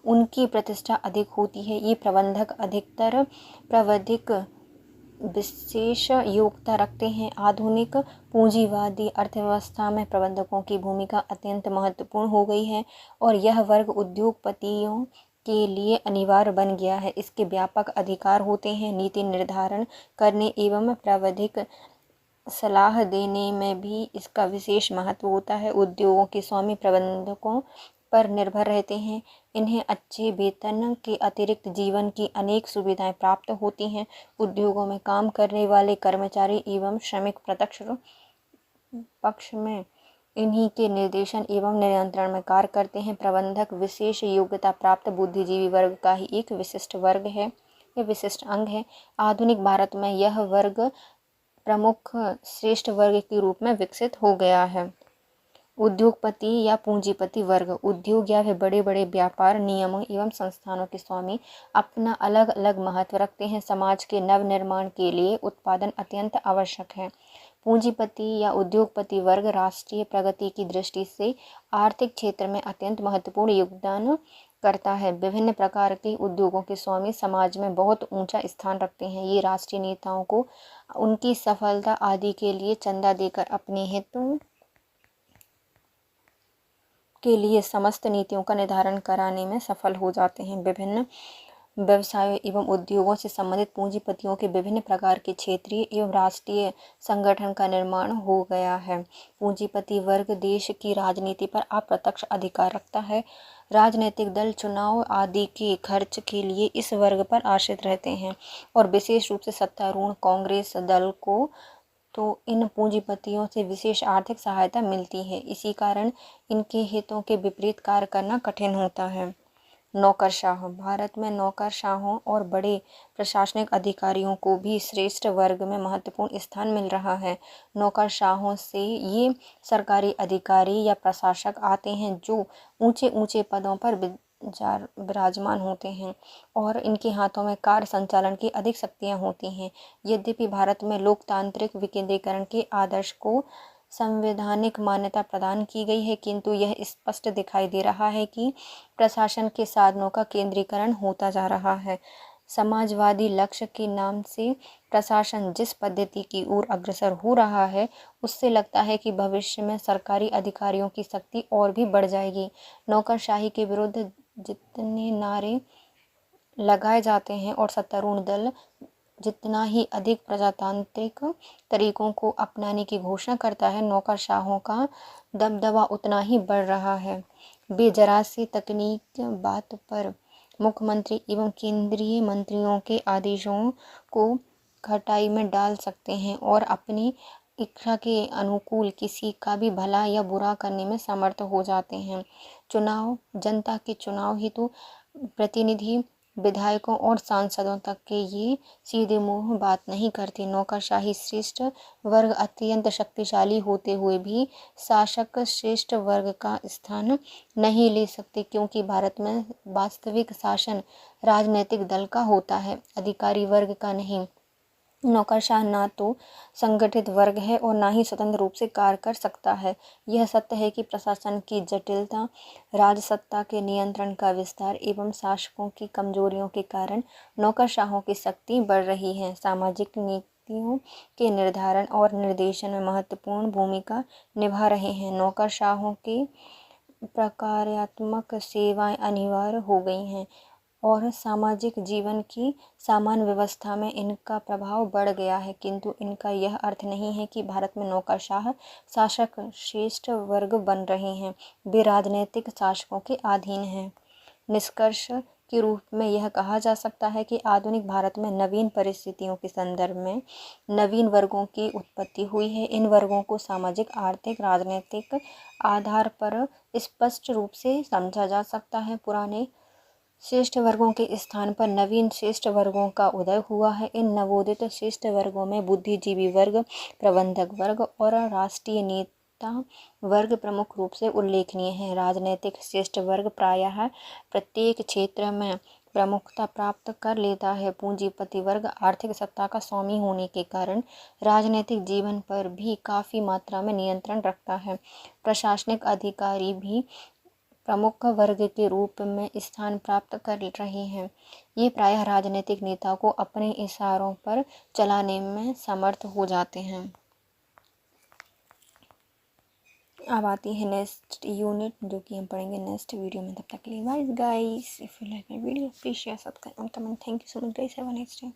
उनकी प्रतिष्ठा अधिक होती है। ये प्रबंधक अधिकतर प्राविधिक विशेष योग्यता रखते हैं। आधुनिक पूंजीवादी अर्थव्यवस्था में प्रबंधकों की भूमिका अत्यंत महत्वपूर्ण हो गई है और यह वर्ग उद्योगपतियों के लिए अनिवार्य बन गया है। इसके व्यापक अधिकार होते हैं। नीति निर्धारण करने एवं प्राविधिक सलाह देने में भी इसका विशेष महत्व होता है। उद्योगों के स्वामी प्रबंधकों पर निर्भर रहते हैं। इन्हें अच्छे वेतन के अतिरिक्त जीवन की अनेक सुविधाएं प्राप्त होती हैं। उद्योगों में काम करने वाले कर्मचारी एवं श्रमिक प्रत्यक्ष पक्ष में इन्हीं के निर्देशन एवं नियंत्रण में कार्य करते हैं। प्रबंधक विशेष योग्यता प्राप्त बुद्धिजीवी वर्ग का ही एक विशिष्ट वर्ग है, यह विशिष्ट अंग है। आधुनिक भारत में यह वर्ग प्रमुख श्रेष्ठ वर्ग के रूप में विकसित हो गया है। उद्योगपति या पूंजीपति वर्ग, उद्योग या वे बड़े बड़े व्यापार नियमों एवं संस्थानों के स्वामी अपना अलग अलग महत्व रखते हैं। समाज के नव निर्माण के लिए उत्पादन अत्यंत आवश्यक है। पूंजीपति या उद्योगपति वर्ग राष्ट्रीय प्रगति की दृष्टि से आर्थिक क्षेत्र में अत्यंत महत्वपूर्ण योगदान करता है। विभिन्न प्रकार के उद्योगों के स्वामी समाज में बहुत ऊंचा स्थान रखते हैं। ये राष्ट्रीय नेताओं को उनकी सफलता आदि के लिए चंदा देकर अपने हितों के लिए समस्त नीतियों का निर्धारण कराने में सफल हो जाते हैं। विभिन्न व्यवसायों एवं उद्योगों से संबंधित पूंजीपतियों के विभिन्न प्रकार के क्षेत्रीय एवं राष्ट्रीय संगठन का निर्माण हो गया है। पूंजीपति वर्ग देश की राजनीति पर अप्रत्यक्ष अधिकार रखता है। राजनीतिक दल चुनाव आदि के खर्च के लिए इस वर्ग पर आश्रित रहते हैं और विशेष रूप से सत्तारूढ़ कांग्रेस दल को तो इन पूंजीपतियों से विशेष आर्थिक सहायता मिलती है। इसी कारण इनके हितों के विपरीत कार्य करना कठिन होता है। नौकरशाह, भारत में नौकरशाहों और बड़े प्रशासनिक अधिकारियों को भी श्रेष्ठ वर्ग में महत्वपूर्ण स्थान मिल रहा है। नौकरशाहों से ये सरकारी अधिकारी या प्रशासक आते हैं जो ऊंचे ऊंचे पदों पर विराजमान होते हैं और इनके हाथों में कार्य संचालन की अधिक शक्तियां होती हैं। यद्यपि भारत में लोकतांत्रिक विकेंद्रीकरण के आदर्श को संवैधानिक मान्यता प्रदान की गई है, किंतु यह स्पष्ट दिखाई दे रहा है कि प्रशासन के साधनों का केंद्रीकरण होता जा रहा है। समाजवादी लक्ष्य के नाम से प्रशासन जिस पद्धति की ओर अग्रसर हो रहा है, उससे लगता है कि भविष्य में सरकारी अधिकारियों की शक्ति और भी बढ़ जाएगी। नौकरशाही के विरुद्ध जितने नारे लगाए जाते हैं और सत्तारूढ़ दल जितना ही अधिक प्रजातांत्रिक तरीकों को अपनाने की घोषणा करता है, नौकरशाहों का दबदबा उतना ही बढ़ रहा है। वे जरा सी तकनीक बात पर मुख्यमंत्री एवं केंद्रीय मंत्रियों के आदेशों को खटाई में डाल सकते हैं और अपनी इच्छा के अनुकूल किसी का भी भला या बुरा करने में समर्थ हो जाते हैं। चुनाव जनता के चुनाव हेतु प्रतिनिधि विधायकों और सांसदों तक के ये सीधे मुंह बात नहीं करते। नौकरशाही श्रेष्ठ वर्ग अत्यंत शक्तिशाली होते हुए भी शासक श्रेष्ठ वर्ग का स्थान नहीं ले सकते, क्योंकि भारत में वास्तविक शासन राजनीतिक दल का होता है, अधिकारी वर्ग का नहीं। नौकरशाह ना तो संगठित वर्ग है और ना ही स्वतंत्र रूप से कार्य कर सकता है। यह सत्य है कि प्रशासन की जटिलता, राजसत्ता के नियंत्रण का विस्तार एवं शासकों की कमजोरियों के कारण नौकरशाहों की शक्ति बढ़ रही है। सामाजिक नीतियों के निर्धारण और निर्देशन में महत्वपूर्ण भूमिका निभा रहे हैं। नौकरशाहों के प्रकार्यात्मक सेवाएं अनिवार्य हो गई हैं और सामाजिक जीवन की सामान्य व्यवस्था में इनका प्रभाव बढ़ गया है, किंतु इनका यह अर्थ नहीं है कि भारत में नौकरशाह शासक श्रेष्ठ वर्ग बन रहे हैं। वे राजनीतिक शासकों के अधीन हैं। निष्कर्ष के रूप में यह कहा जा सकता है कि आधुनिक भारत में नवीन परिस्थितियों के संदर्भ में नवीन वर्गों की उत्पत्ति हुई है। इन वर्गों को सामाजिक, आर्थिक, राजनीतिक आधार पर स्पष्ट रूप से समझा जा सकता है। पुराने श्रेष्ठ वर्गों के स्थान पर नवीन श्रेष्ठ वर्गों का उदय हुआ है। इन नवोदित श्रेष्ठ वर्गों में बुद्धिजीवी वर्ग, प्रबंधक वर्ग और राष्ट्रीय नेता वर्ग प्रमुख रूप से उल्लेखनीय हैं। राजनीतिक श्रेष्ठ वर्ग प्रायः प्रत्येक क्षेत्र में प्रमुखता प्राप्त कर लेता है। पूंजीपति वर्ग आर्थिक सत्ता का स्वामी होने के कारण राजनीतिक जीवन पर भी काफ़ी मात्रा में नियंत्रण रखता है। प्रशासनिक अधिकारी भी प्रमुख वर्ग के रूप में स्थान प्राप्त कर रहे हैं। ये प्रायः राजनीतिक नेता को अपने इशारों पर चलाने में समर्थ हो जाते हैं। अब आती है नेक्स्ट यूनिट, जो कि हम पढ़ेंगे नेक्स्ट वीडियो में। तब तक के लिए bye guys. If you like my video please share, subscribe and comment. Thank you so much guys, have a nice day.